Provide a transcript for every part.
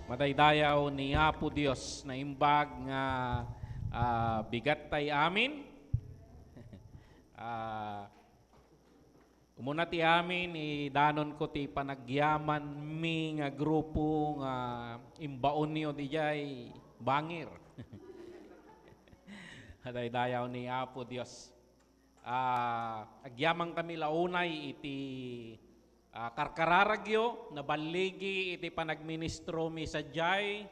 Madaydayaw ni Apo Dios na imbag nga bigat tay amin. Ah, Umuna ti amin danon ko ti panagyaman mi nga grupo nga imbaon niyo di jay bangir. Madaydayaw ni Apo Dios. Agyamang kami launay iti karkararagyo na baligi iti panagministro mi sadyay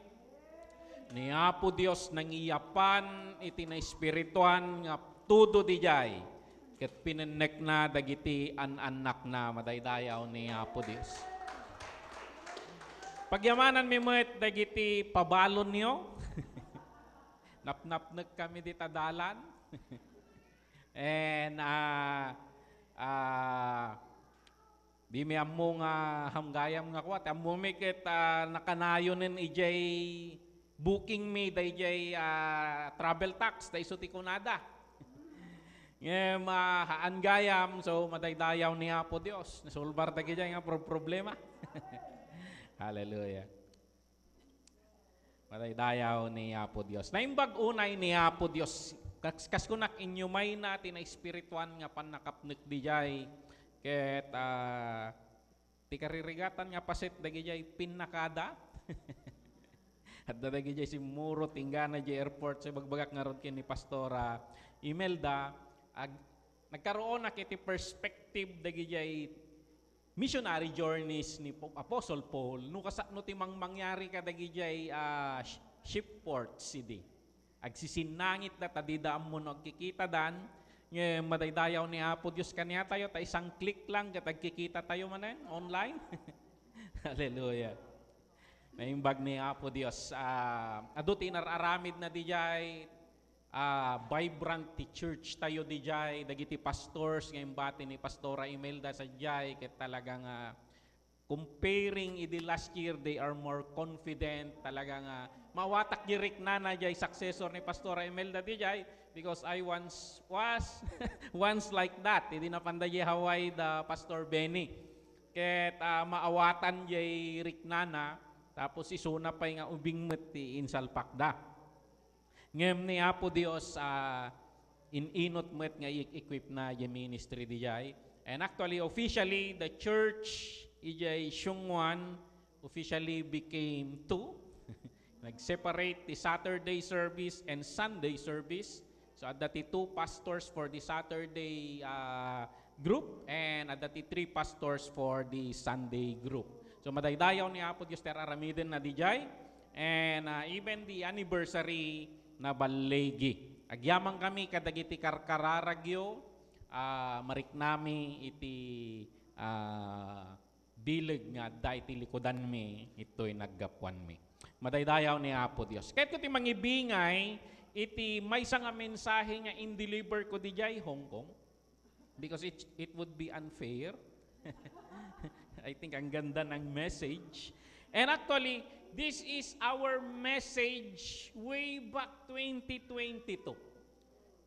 ni Apo Dios nang iyapan iti na espirituan nga tudo di jay ket pinennek na dagiti anak na madaydayaw ni Apo Dios. Pagyamanan mi met dagiti pabalon niyo. Napnapnek kami di tadalan. And di mi ammo nga hamgayam nga kwat. Ammo mi ket nakanayonen ijay booking mi da ijay travel tax da iso ti kunada. Ngem haan gayam so madaydayaw ni Apo Dios. Nasulbar da ijay nga problema. Hallelujah. Madaydayaw ni Apo Dios. Naimbag unay ni Apo Dios. Kas kunak inyo may natin na espirituan nga panakapnek di jay. Ket ti karirigatan nga pasit dagi jay pinakada. At dagi jay si Muro tinggana jay airport sa bagbagak nga rod ken ni Pastora Imelda. Nagkaroon na kiti perspective dagi jay missionary journeys ni Apostle Paul no kasano ti mangyari kadagi jay Shipport City. Agsisinangit na tadidaan mo nagkikita dan ng madaydayaw ni Apo Dios kaniya tayo ta isang click lang ket agkikita tayo manen online. Hallelujah. Naimbag ni Apo Dios adu tinararamid na di jay vibrant ti church tayo di jay dagiti pastors nga imbati ni Pastora Imelda sa jay ket talagang comparing idi last year they are more confident talagang mawatak girik na jay successor ni Pastora Imelda di jay because I once was once like that idi napanday Hawaii da Pastor Benny ket maawatan jay riknana tapos isuna pay nga ubing met ti insalpakda. Ngem ni Apo Dios inot met nga equip na yung ministry di jay. And actually, officially, the church ijay Syungwan officially became two. Nag-separate the Saturday service and Sunday service. So, at dati two pastors for the Saturday group and at dati three pastors for the Sunday group. So, madaydayaw ni Apo Dios teraramiden na di jay. And even the anniversary na balegi. Agyamang kami kadagiti karkararagyo, mariknami iti bileg nga da iti likodan mi, ito'y naggapuan mi. Madaydayaw ni Apo Dios. Kahit ko ti mangibingay, iti may nga mensahe nga in-deliver ko di jay Hong Kong because it would be unfair. I think ang ganda ng message. And actually, this is our message way back 2022.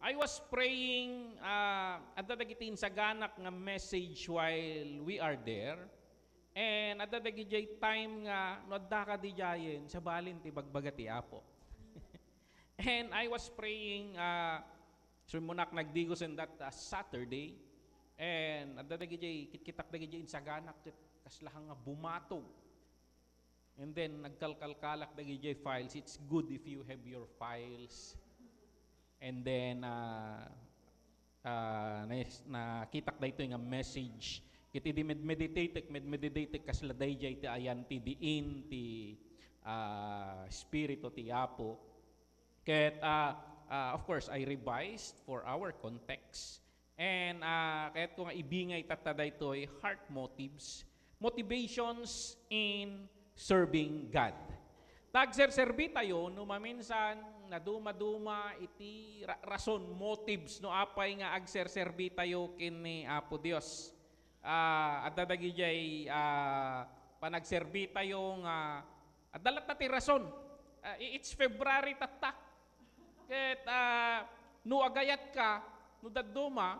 I was praying at dadagitin sa ganak nga message while we are there. And at dadagijay time nga nodda ka di jayen sa balin ti bagbagati Apo. And I was praying sumunak nagdigos in that Saturday. And at dadagijay kitkitak dagijay sa ganak kaslahang nga bumatog. And then, nagkalkalkalak na gijay files. It's good if you have your files. And then, nakitak na ito yung message. Kiti di meditate kasladay jay ti ayan ti diin, ti spirito ti Apo. Ket, of course, I revised for our context. And, kahit ko nga ibingay tataday ito ay heart motives. Motivations in serving God. Tagserserbi tayo no maminsan na duma-duma iti rason motives no apay nga agserserbi tayo kini Apo Dios. At dadagi jay panagserbi tayo nga dalat na ti rason. It's February tatak. Ket no agayat ka no daduma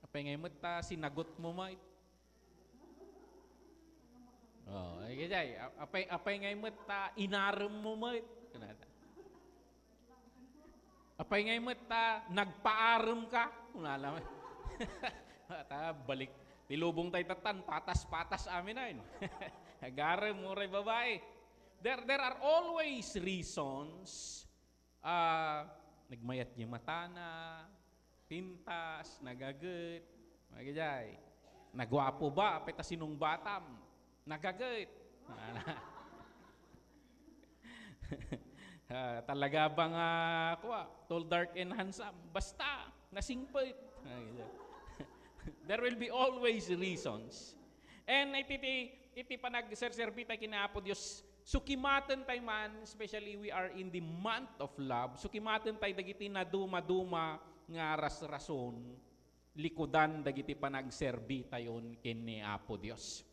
apay nga met sinagot mo ma. Ay jay, apay ngay met inarum mo met. Kunada. Apay ngay met nagpaarum ka. Kunala met. Ta balik tilubong tay tatan patas-patas amin na yun. Agarem mo ray babae. There are always reasons. Nagmayat niya mata na, pintas, nagagat, magajay. Nagwapo ba? Apeta sinong batam? Nagagat. Talaga bang tall, dark, and handsome? Basta, nasingpit. There will be always reasons. And iti panag-serserbi tayo kinaapo Diyos, sukimaten tayo man, especially we are in the month of love, sukimaten tayo dagiti na duma-duma nga rason, likudan dagiti panagserbi tayon kini Apo Dios.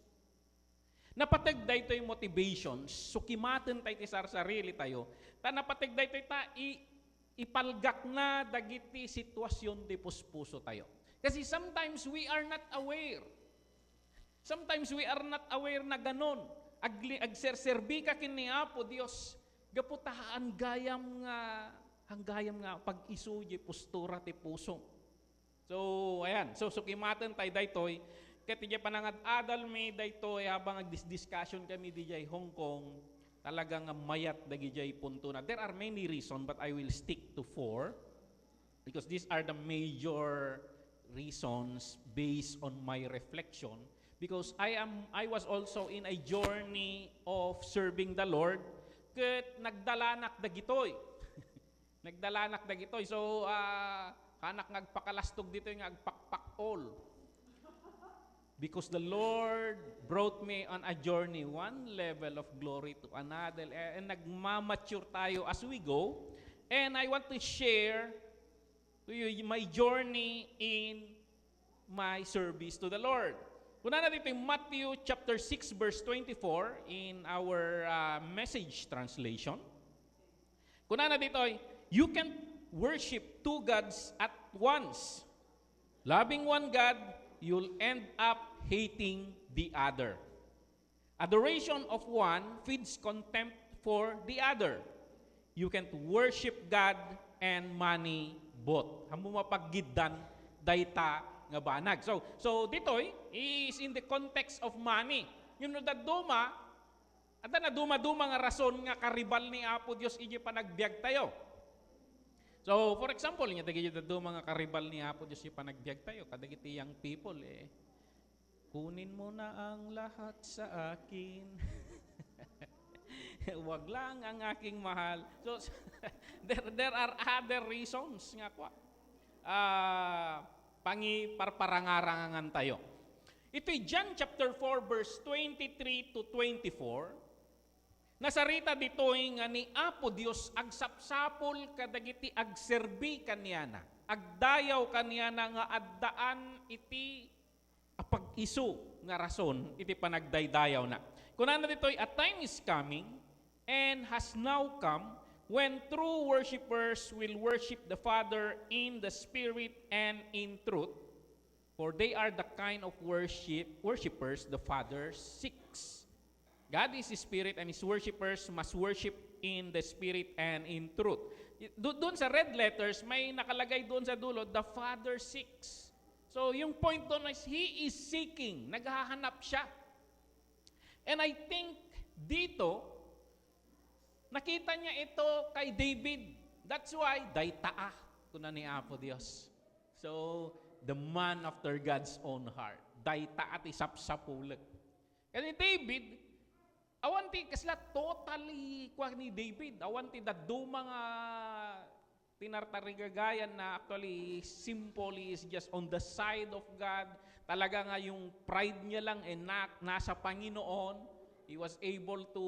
Napateg daytoy motivations, sukimaten tayo ti sarili tayo, napateg daytoy ipalgak na dagiti sitwasyon ti puspuso tayo. Kasi sometimes we are not aware. Sometimes we are not aware na ganon. Agserserbi ka kini Apo Dios, gaputahaan gayam nga pag-isu di postura ti puso. So, ayan. So, sukimaten tayo daytoy. Ket iti panangad-adal mi daytoy habang discussion kami di Hong Kong, talagang mayat dagi punto na. There are many reasons but I will stick to 4 because these are the major reasons based on my reflection. Because I was also in a journey of serving the Lord, ket nagdalanak dagitoy. Nagdalanak dagitoy. So, kanak ngagpakalastog dito yung agpakpak all. Because the Lord brought me on a journey, one level of glory to another, and nagmamature tayo as we go. And I want to share to you my journey in my service to the Lord. Kuna na dito yung Matthew chapter 6 verse 24 in our message translation. Kuna na dito, you can worship two gods at once. Loving one God, you'll end up hating the other. Adoration of one feeds contempt for the other. You can't worship God and money both. Hamu mapaggidan dayta nga banag. So ditoy is in the context of money. Yung nadaduma, at na duma-duma nga rason nga karibal ni Apo Dios iji panagbiag tayo. So for example, nga dagiti daduma nga karibal ni Apo Dios iji panagbiag tayo, kadagiti young people kunin mo na ang lahat sa akin. Wag lang ang aking mahal. So there are other reasons nga kwa. Parparangarangan tayo. Ito'y John chapter 4 verse 23 to 24. Nasarita dito'y nga ni Apo Dios agsapsapol kadagiti agserbi kaniyana. Agdayaw kaniyana nga addaan iti apag-isu nga rason iti panagdaydayaw na. Kunana dito'y a time is coming and has now come when true worshipers will worship the Father in the Spirit and in truth, for they are the kind of worshipers the Father seeks. God is Spirit and His worshipers must worship in the Spirit and in truth. Doon sa red letters, may nakalagay doon sa dulo, the Father seeks. So yung point doon is He is seeking, naghahanap siya. And I think dito, nakita niya ito kay David. That's why, daytaa kuna ni Apo Dios. So, the man after God's own heart. Daytaa ti sapsapulag. Kasi David, awanti kasla totally kwa ni David. Awanti daduma nga tinartarigagayan na actually simple is just on the side of God. Talaga nga yung pride niya lang nasa Panginoon. He was able to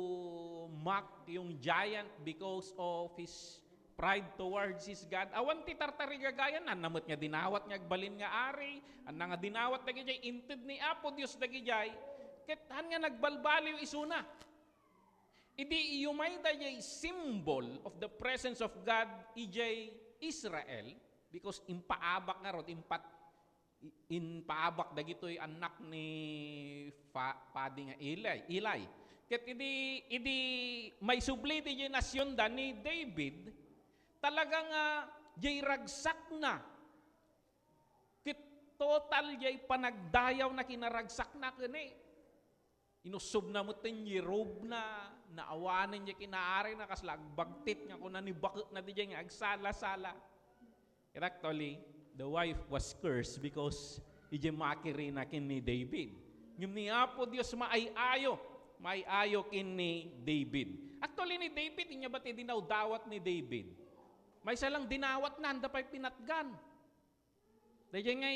mock yung giant because of his pride towards his God. Awan ti tartarigagayan, namot nga dinawat nga agbalin nga ari, nga dinawat na gijay, inted ni Apo Dios na gijay, ketan nga nagbalbaliw isuna. Idi iyumay da jay symbol of the presence of God ijay Israel, because impaabak nga rod, paabak dagitoy anak ni padi nga Eli. Ket idi may subli ti nasyon da ni David, talagang jay ragsak na. Ket total jay panagdayaw na kinaragsak na kani. Inusob na mo ten Yerob na, naawanan niya kinaari na kaslag bagtit nga kung nanibakot na di nga agsala-sala. And actually, the wife was cursed because ije makiri na kin ni David. Yung ni Apo Diyos maayo kin ni David. Actually ni David, inya ba't dinawdawat ni David? May salang dinawat na, anda pa'y pinatgan. Dahil nga,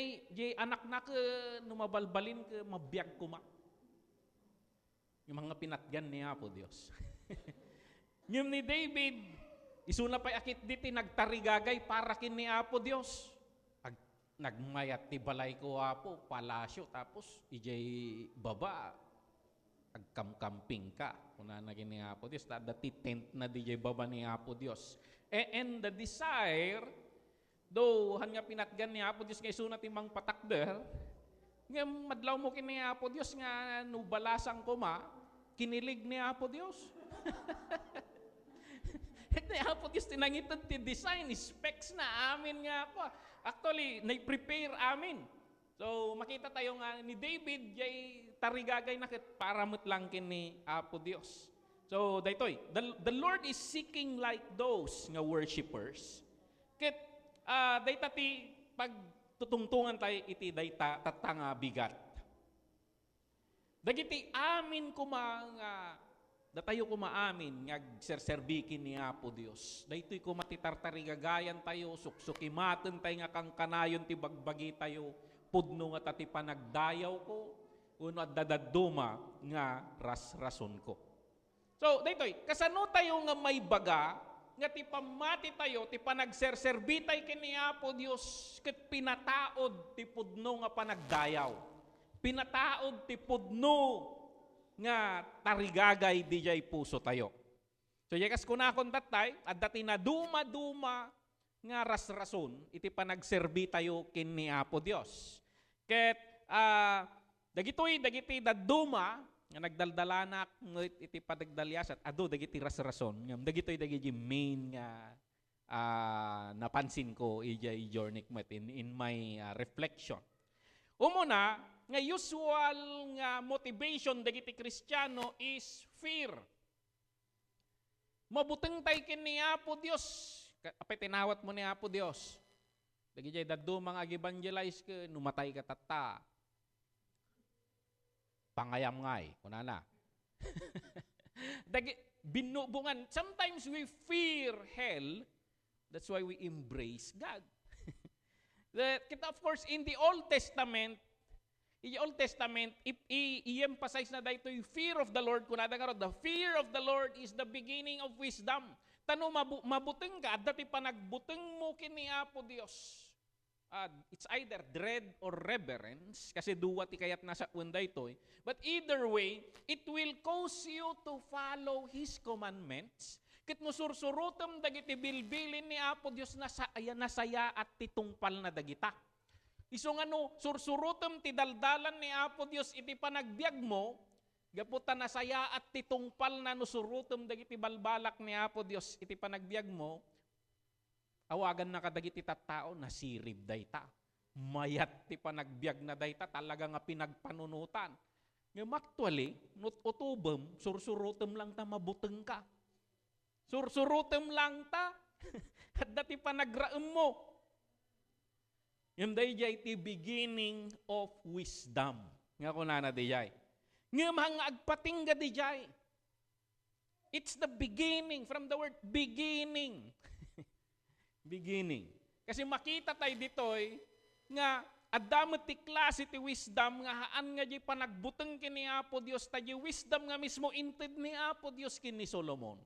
anak na ka, numabalbalin ka, mabiyag kuma. Yung mga pinatgan ni Apo Diyos. Yung ni David, isuna pa'y akit diti, nagtarigagay para kin ni Apo Diyos. Nagmayat ti balay ko Apo, palasyo, tapos ijay baba, agkamkamping ka. Kuna na kin ni Apo Diyos, dati tent na di jay baba ni Apo Diyos. And the desire, though han nga pinatgan ni Apo Diyos, nga isuna timang patakder, nga madlaw mo kin ni Apo Diyos, nga nubalasang kuma, kinilig ni Apo Diyos. Ni Apo Diyos tinangitan ti design, specs na amin nga po. Actually, na-prepare amin. So, makita tayo nga ni David, jay tarigagay na paramot lang kin ni Apo Diyos. So, daytoy, the Lord is seeking like those nga worshipers. Ket, dayta ti, pag tutungtungan tayo iti dayta, tatanga bigat. Dagiti amin datayo kumaamin, nga serserbikin ni Apo Diyos. Daytoy kumatitartarigagayan tayo, suksukimaten tayo nga kang kanayon ti bagbagi tayo, pudno nga tati panagdayaw ko, uno at dadaduma nga rason ko. So, daytoy, kasano tayo nga may baga, nga ti pamati tayo, ti panagserserbitay kini Apo Diyos, ket pinataod ti pudno nga panagdayaw. Pinataod ti pudno nga tarigagay di jay puso tayo. So, yakas ko na akong tatay, at dati na duma-duma nga rason, iti panagserbi tayo kini Apo Diyos. Ket, dagiti daduma, nga nagdaldalanak, iti padagdalyasat, dagiti rason, dagitoy dagiti main nga napansin ko ijay journey in my reflection. Umuna, nga usual nga motivation dagiti Kristiyano is fear. Mabuteng tay ken ni Apo Dios. Apay tinawat mo ni Apo Dios. Dagiti daddo mga evangelize ke numatay ka tatta. Pangayam ngay, kunana. Dagi binubungan. Sometimes we fear hell. That's why we embrace God. Of course, in the Old Testament, if i-emphasize na dahito yung fear of the Lord, kunada nga the fear of the Lord is the beginning of wisdom. Tano, mabuteng ka, dati pa nagbuteng mo kini Apo Diyos. It's either dread or reverence, kasi duwa ti kayat nasa wanda ito. But either way, it will cause you to follow His commandments. Kit no sursurutem dagiti bilbilin ni Apo Diyos nasaya at titungpal na dagita. Iso nga no, sursurutem ti daldalan ni Apo Diyos iti panagbiag mo, gaputa nasaya at titungpal na nusurutem dagiti balbalak ni Apo Diyos iti panagbiag mo, awagan na kadagiti tattao, nasirib dayta. Mayat ti panagbiag na dayta, talaga nga pinagpanunutan. Ngayon actually, utubem, sursurutem lang ta mabuteng ka. Sursurutem lang ta, at dati panagraem mo. Yung dayjay ti beginning of wisdom. Nga ko na dayjay. Nga mga agpatingga dayjay. It's the beginning, from the word beginning. Beginning. Kasi makita tayo ditoy, nga adamot ti klase ti wisdom, nga haan nga di panagbuteng kini Apo Diyos, tayo wisdom nga mismo inted ni Apo Diyos kini Solomon.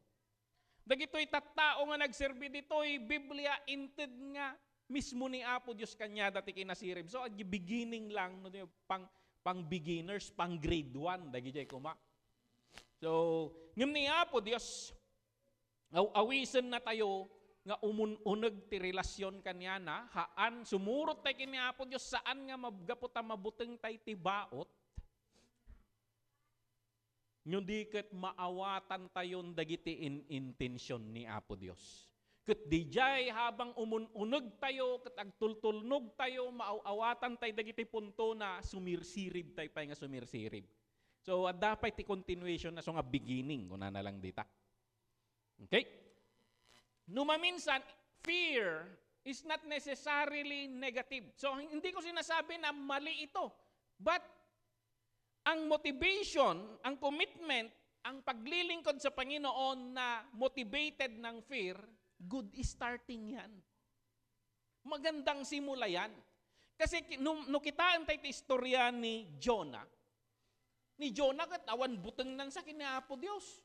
Dagitoy tattao nga nagserbi ditoy, Biblia inted nga, mismo ni Apo Diyos kanya dati kinasirib. So, beginning lang, no, pang beginners, pang grade 1, dagijay kuma. So, ngam ni Apo Diyos, awisan na tayo, nga uneg ti relasyon kanya na, haan, sumurot tayo kini Apo Diyos, saan nga mabgaputa mabuteng tayo ti baot, Nyo di ket maawatan tayon dagiti intensyon ni Apo Dios. Ket dijay habang unog tayo, ket agtultulnog tayo, maawatan tayo dagiti punto na sumirsirib tayo pa nga sumirsirib. So, dapat ti continuation na so nga beginning, kuna na lang dita. Okay? Numaminsan, fear is not necessarily negative. So, hindi ko sinasabi na mali ito. But, ang motivation, ang commitment, ang paglilingkod sa Panginoon na motivated ng fear, good starting yan. Magandang simula yan. Kasi nung kitaan tayo istorya ni Jonah kat awan buteng nan sa kinapo Diyos.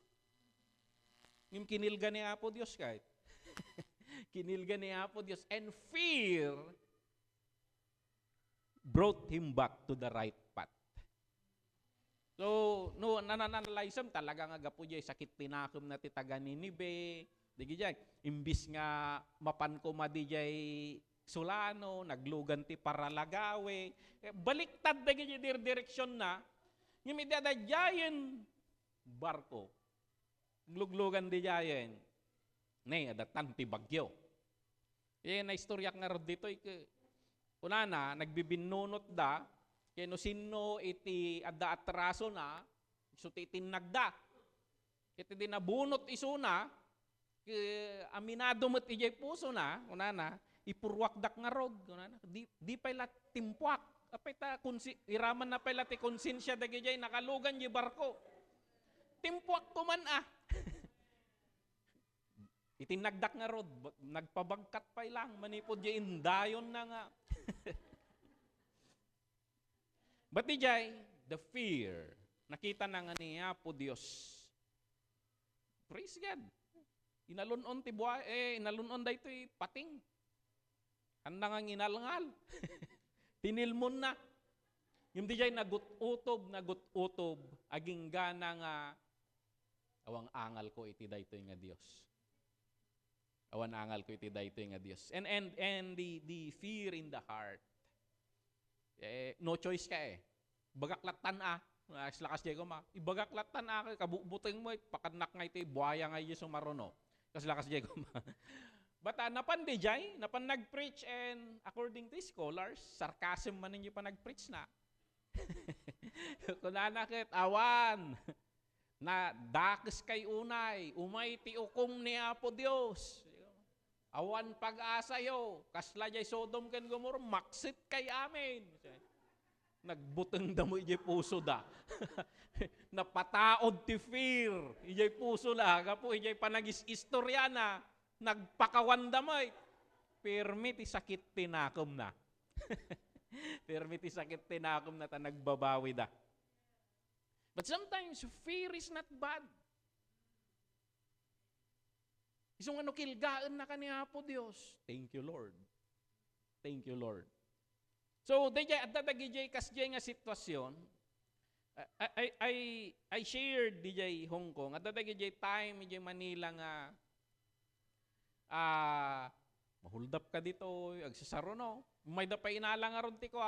Yung kinilga ni Apo Diyos kahit. Kinilga ni Apo Diyos. And fear brought him back to the right path. So, no, nananalaysam talaga nga gapo jay sakit tinakom na ti taga Ninibe. Digi jay, imbis nga mapan ko madi jay sulano, naglugan ti paralagawe. Baliktad dagi jay direksyon na, yung midadadyayen barko. Gluglugan di jayen. Nay, adatan ti bagyo. Na istoryak nga rod dito, una na, nagbibinunot da, kaya no sino iti adda atraso na, so titinagda. Iti dinabunot isuna, aminado mo't ijay puso na, una na, ipurwakdak nga rod. Di pa ila timpuak. Apay ta, iraman na pa ila ti konsensya dagi jay, nakalugan di barko. Timpuak ko man Itinagdak nga rod, nagpabagkat pa ilang, manipod di indayon na nga. But di jay, the fear, nakita na nga niya po Diyos. Praise God. Inalunon ti buhay, inalunon da ito pating. Handa nga inalngal. Tinilmon na. Yung di jay nagututob, aging gana nga, awang angal ko iti da ito nga Diyos. Awan angal ko iti da ito nga Diyos. And the fear in the heart, no choice ka Bagaklatan Lakas diya ko ibagaklatan kabubuteng mo, pakanak nga iti, buhaya nga iti sumarono. Lakas diya ko But napan di jay, napan nag-preach, and according to scholars, sarcasm man ninyo pa nag-preach na. Kunanakit, awan, na dakes kay unay, umay ti ukom ni Apo Dios. Awan pag-asa yo, kasla jay Sodom ken Gomorrah, maksit kay amin. Nagbuteng damo ijay puso da. Napataod ti fear, ijay puso la, kapo ijay panagis-istorya na, nagpakawan damay. Permi ti sakit tinakom na. Permi ti sakit tinakom na ta nagbabawi da. But sometimes fear is not bad. Isong ano kilgaan na kaniya po Diyos. Thank you, Lord. Thank you, Lord. So, at dadagijay kasjay nga sitwasyon, I shared dijay Hong Kong, at dadagijay time, dijay Manila nga, mahuldap ka dito, agsasaro no. May da pa inala nga ron ti ko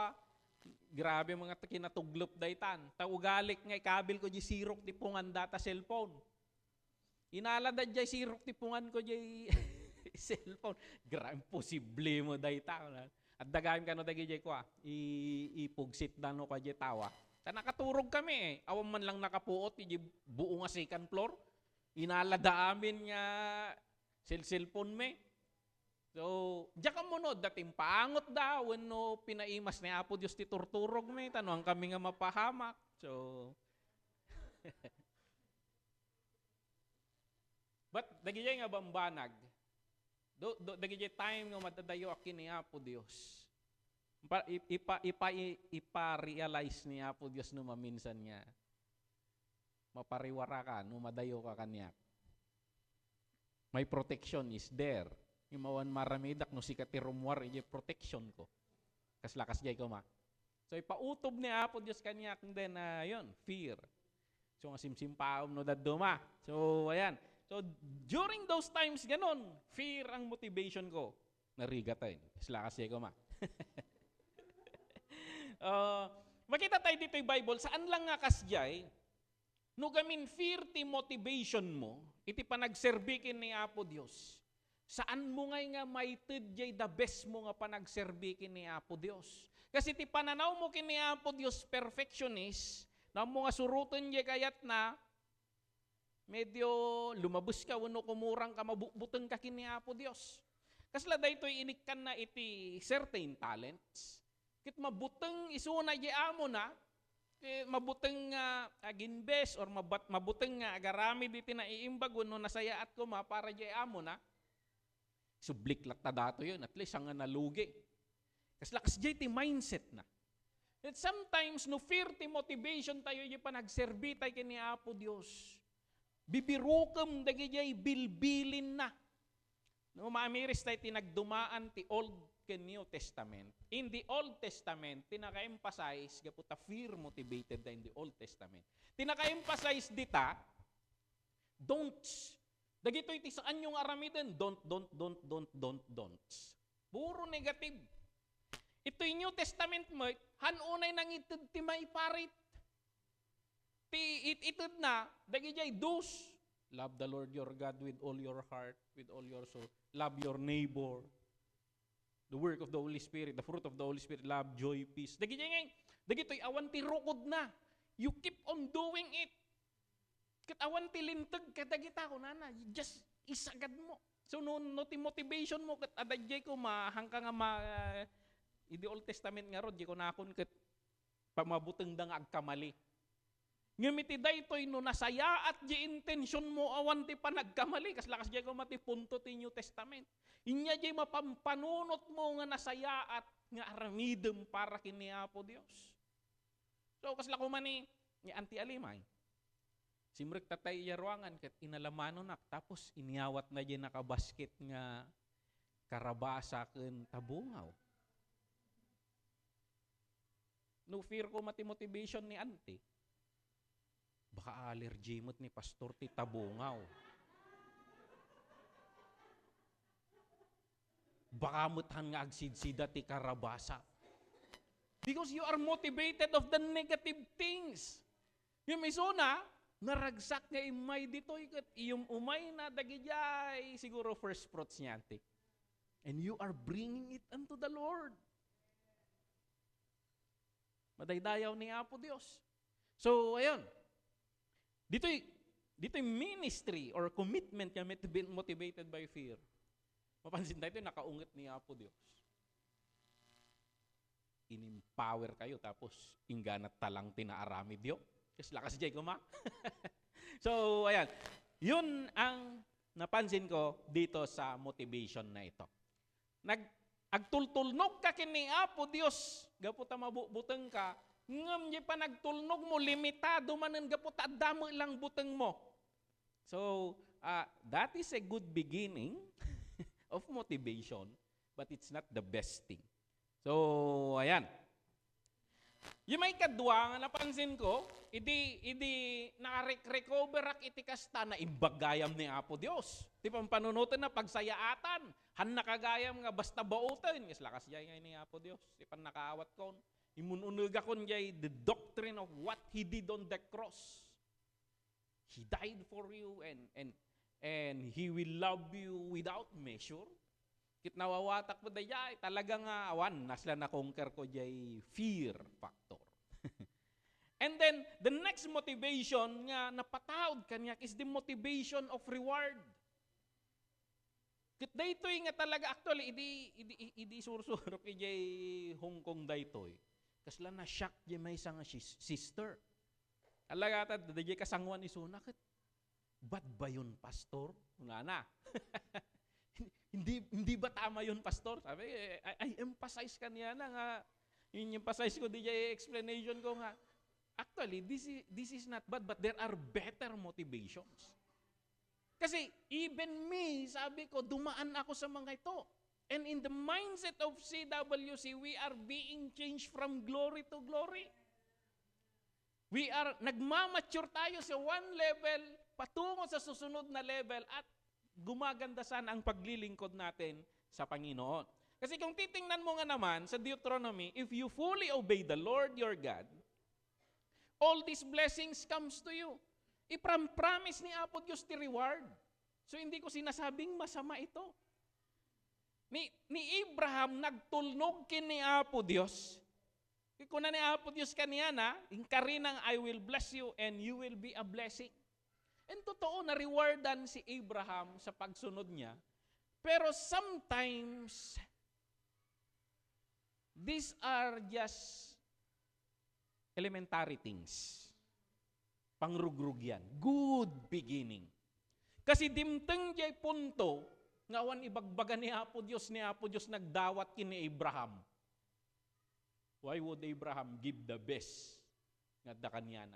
Grabe mga kinatuglop daytan. Taugalik nga ikabil ko di sirok ti pungan data cellphone. Inala da jay sirok ti pungan ko jay cellphone. Grabe posible mo dayta. At dagayim ka no dagi jay ko ipugsit da no ka jay tawa. Ta nakaturog kami Awan man lang nakapuot di buo nga second floor. Inala da amin nga cellphone me. So, diya ka mo no, dating paangot daw, no, pinaimas ni Apo Diyos ti turturog me, tanong kami nga mapahamak. So, but, dagijay nga bambanag, dagijay time nga matadayo akin ni Apo Diyos. Ipa-realize ni Apo Diyos no maminsan nga, mapariwara ka, no madayo ka kanya. My protection is there. Yung mawan maramidak no sikati rumwar ije protection ko. Kaslakas jay ko ma. So ipautob ni Apo Dios kanya kung den na yon fear. So nga simsimpaom no daduma. So ayan. So during those times ganon, fear ang motivation ko. Narigatan. Kaslakas jay ko ma. Makita tayo dito yung Bible, saan lang nga kasjay, No gamin fear ti motivation mo, iti panagserbikin ni Apo Dios. Saan mo nga maited jay the best mo nga panagserbikin ni Apo Dios? Kasi ti pananaw mo kini Apo Dios perfectionist, na mo nga surutan jay kayat na medyo lumabos ka wano kumurang ka mabuteng ka kini Apo Dios. Kasla daytoy inikkan na iti certain talents. Kit mabuteng isuna jay amo na mabuteng nga aginbes or mabuteng nga agarami diti na iimbag no nasayaat ko para jay amo na sublik lakta dato yun at least ang nalugi kasi lakas jay ti mindset na that sometimes no fear ti motivation tayo jay panagserbi tayo kini Apo Dios bibirukam dagi jay bilbilin na no maamiris tayo tinagdumaan ti Old ken New Testament. In the Old Testament, tinaka-emphasize, gaputa fear motivated in the Old Testament. Tinaka-emphasize dita, don'ts. Dagito iti saan yung aramiden, don'ts. Puro negative. Ito yung New Testament mo, hanunay nang itid ti maiparit. Itid na, dagi jay do's. Love the Lord your God with all your heart, with all your soul. Love your neighbor. The work of the Holy Spirit, the fruit of the Holy Spirit, love, joy, peace. Dagito'y awan ti rukod na. You keep on doing it. Kat awan ti lintag, kadagita ko nana, just isagad mo. So no ti motivation mo, kat adadjay ko mahangka nga in the Old Testament nga rod, di ko nakon kat pamabuteng da nga agkamali. Ngumiti daytoy no nasaya at di intensyon mo awan ti panagkamali kas lakas jay ko mati punto ti New Testament. Inya jay mapampanunot mo nga nasaya at nga aramidem para kini Apo Dios. So kas lako man ni anti alimay. Simrek tatay yarwangan ket inalamano nak tapos iniawat na jay nakabasket nga karabasa ken tabungaw. No fear ko mati motivation ni anti. Baka allergy mo't ni pastor ti tabungaw. Baka mo't nga agsidsida ti karabasa. Because you are motivated of the negative things. Yung isuna, naragsak nga imay ditoy kat iyong umay na dagijay siguro first fruits niya antik. And you are bringing it unto the Lord. Madaydayaw ni Apo Dios. So, ayun. Dito'y ministry or commitment niya motivated by fear. Mapansin tayo, nakaungit ni Apo Dios. In-empower kayo, tapos ingganat talang tinaarami Diyo. Kasi lakas jay ko ma. So, ayan. Yun ang napansin ko dito sa motivation na ito. Agtultulnog ka kini Apo Dios, gaputa mabubuteng ka, ngam di pa nagtulnog mo, limitado manen gaputa, damo lang buteng mo. So, that is a good beginning of motivation, but it's not the best thing. So, ayan. Yung may kadwa nga napansin ko, idi nakarecover ak iti kasta na imbagayam ni Apo Dios. Di pa panunutan na pagsayaatan, han nakagayam nga basta bautan, is lakas jay nga ni Apo Dios. Di pa nakaawat kon. Imununuga kon jay the doctrine of what He did on the cross. He died for you and He will love you without measure. Kit nawawatak mo dayay, talaga nga awan, nasla na conquer ko jay fear factor. And then, the next motivation nga napatawad kanyak is the motivation of reward. Kit daytoy nga talaga, actually, idi sursurop jay Hong Kong daytoy. Kasla na shock jay may isang sister. Alaga ta, dayay kasangwan ni Sunakit. Bad ba yun, pastor? Wala na. Hindi ba tama yun, pastor? Sabi, I emphasize kaniya na nga. Yung emphasize ko, DJ explanation ko nga. Actually, this is not bad, but there are better motivations. Kasi even me, sabi ko, dumaan ako sa mga ito. And in the mindset of CWC, we are being changed from glory to glory. We are, nagmamature tayo sa one level, patungo sa susunod na level, at gumaganda sana ang paglilingkod natin sa Panginoon. Kasi kung titingnan mo nga naman sa Deuteronomy, if you fully obey the Lord your God, all these blessings comes to you. Ipram-promise ni Apo Diyos ti reward. So hindi ko sinasabing masama ito. Ni Abraham nagtulnog kini Apo Diyos. Kung na ni Apo Diyos kaniya na, inkarinang I will bless you and you will be a blessing. And totoo na rewardan si Abraham sa pagsunod niya. Pero sometimes, these are just elementary things. Pangrugrug yan. Good beginning. Kasi dimteng jay punto, ngawan ibagbaga ni Apo Diyos nagdawat kini Abraham. Why would Abraham give the best nga da kanyana?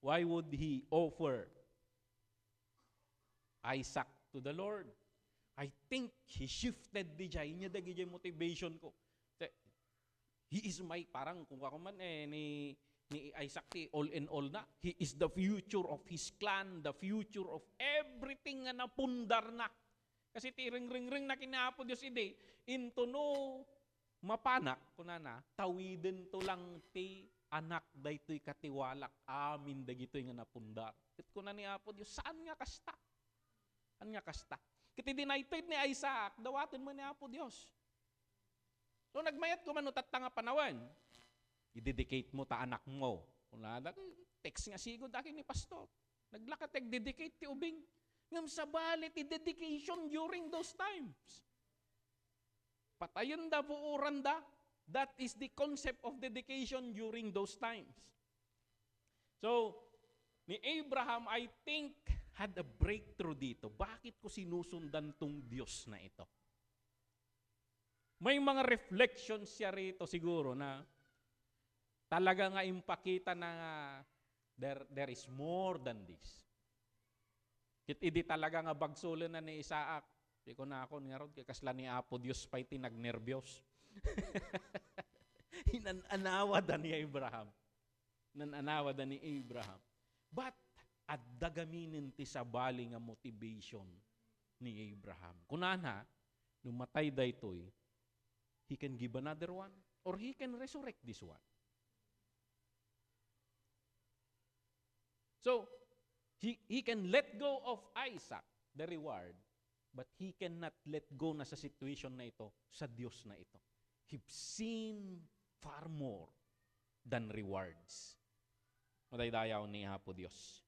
Why would he offer Isaac to the Lord? I think he shifted di jay, niya dagi jay motivation ko. He is my, parang kung ako man ni Isaac ti all in all na. He is the future of his clan, the future of everything nga napundar na. Kasi ti ring na kinapo Diyos ide, into no mapanak, kunana, tawiden to lang ti anak daytoy katiwalak, amin dagitoy nga napundar. Kat kunan ni Apo Diyos, saan nga kasta? Saan nga kasta? Kiti dinighted ni Isaac, dawatin mo ni Apo Diyos. So nagmayat ko manutat nga panawan, i-dedicate mo ta anak mo. Kunana, text nga sigod akin ni pastor. Naglakatek, dedicate ti ubing. Ngam sa balit, i-dedication during those times. Patayon da, buuran da. That is the concept of dedication during those times. So, ni Abraham, I think, had a breakthrough dito. Bakit ko sinusundan tong Diyos na ito? May mga reflections siya rito siguro na talaga nga impakita na there is more than this. Hindi talaga nga bagsulan na ni Isaac. Di ko na ako nga ron, kasla ni Apo Diyos pa iti nagnervyos. Hinananawa da ni Abraham. Nananawa da ni Abraham. But, at dagaminin ti sabali nga motivation ni Abraham. Kunana, numatay da ito'y, he can give another one, or he can resurrect this one. So, he can let go of Isaac, the reward, but he cannot let go na sa situation na ito, sa Diyos na ito. He've seen far more than rewards. Madaydayaw ni Apo Diyos.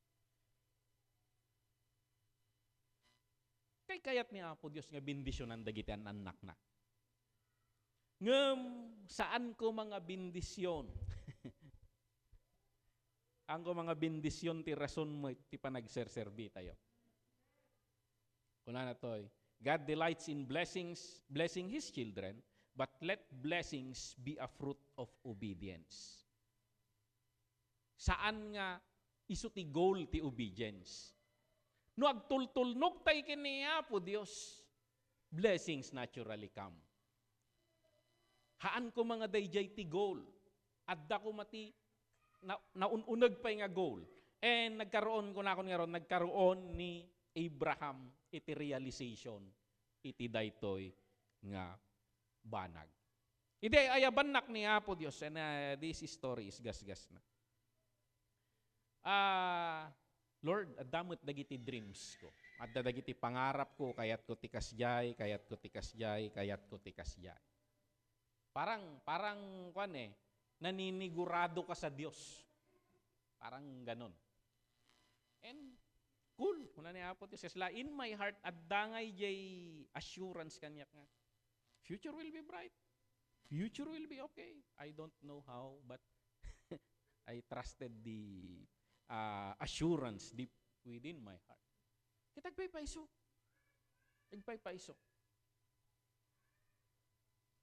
Kayat ni Apo Diyos nga bindisyonan dagiti an anak na. Ngem, saan ko mga bindisyon? Ang ko mga bindisyon ti rason mo ti panagserserbi tayo. Kuna na to'y, God delights in blessing His children, but let blessings be a fruit of obedience. Saan nga isu ti goal ti obedience? No agtultulnog tayo kiniya po Diyos, blessings naturally come. Haan ko mga dayjay ti goal, adda ko mati naununag pa nga goal. And nagkaroon ko na ako nga ron, nagkaroon ni Abraham iti realization, iti daytoy nga banag. Ide ayaban nak ni Apo Dios, and this story is gasgas na. Lord, adamot dagiti dreams ko. Adda dagiti pangarap ko, kayat ko tikasjay, kayat ko tikasjay, kayat ko tikasjay. Parang kwan naninigurado ka sa Diyos. Parang ganon. And cool. Muna ni Apo Diyos. In my heart, addangay jay assurance kanyak nga. Future will be bright. Future will be okay. I don't know how, but I trusted the assurance deep within my heart. Kitagpay paiso. Tagpay paiso.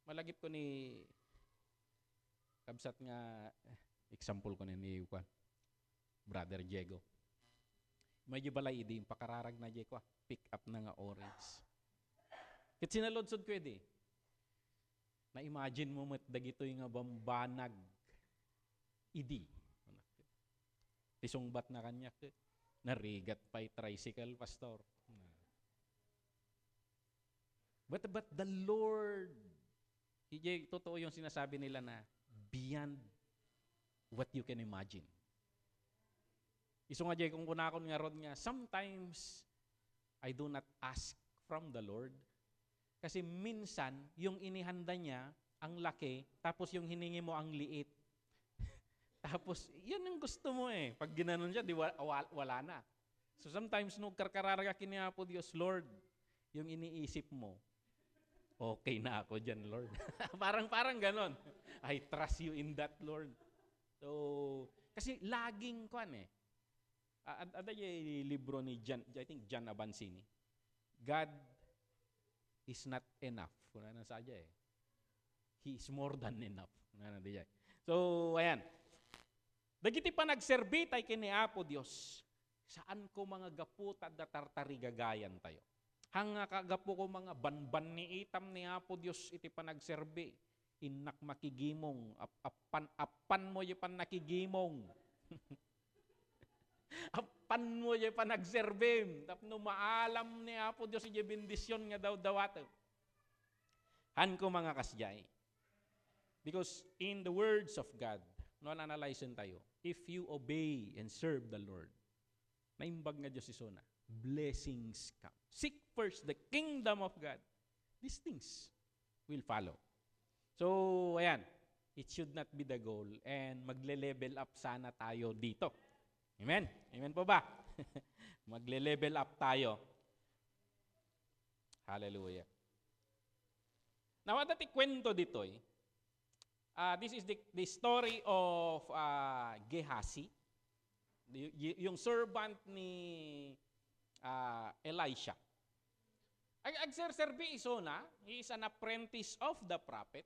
Malagip ko ni kabsat nga example ko ni Juan, Brother Diego. Medyo balay idi pakararag na Diego, pick up na nga orange. Ket sinalodsod ko edi. Na imagine mo met dagitoy nga bambanag idi. Tisungbat na kanyak narigat pa'y tricycle, pastor. But the Lord, totoo yung sinasabi nila na beyond what you can imagine. Iso nga jay kung kunakon nga ron nga, sometimes I do not ask from the Lord. Kasi minsan, yung inihanda niya, ang laki, tapos yung hiningi mo ang liit. Tapos, yun yung gusto mo eh. Pag ginanon siya, di wala na. So sometimes, nung karkararaga kiniya po Diyos, Lord, yung iniisip mo, okay na ako dyan, Lord. parang ganon. I trust you in that, Lord. So, kasi laging kwan eh. Ada yung libro ni John, I think John Abansini. God is not enough. Kuna na sadya eh. He is more than enough. So, ayan. Dagiti pa nagserbi tay kini Apo Dios. Saan ko mga gaputad da tartarigagayan tayo. Hanga kagapo ko mga banban ni itam ni Apo Dios iti panagserbi. Inak makigimong. Apan mo yung pan nakigimong. Apan mo yung panagserbim. Tapno maalam ni Apo Dios yung bendisyon nga daw-dawato. Han ko mga kasjay. Because in the words of God, no analyzen tayo, if you obey and serve the Lord, naimbag nga Diyos isona, blessings come. Seek first the kingdom of God. These things will follow. So, ayan, it should not be the goal and magle-level up sana tayo dito. Amen? Amen po ba? Magle-level up tayo. Hallelujah. Now, at kwento dito this is the story of Gehazi, yung servant ni Elisha. Agserserbi iso na, he is an apprentice of the prophet.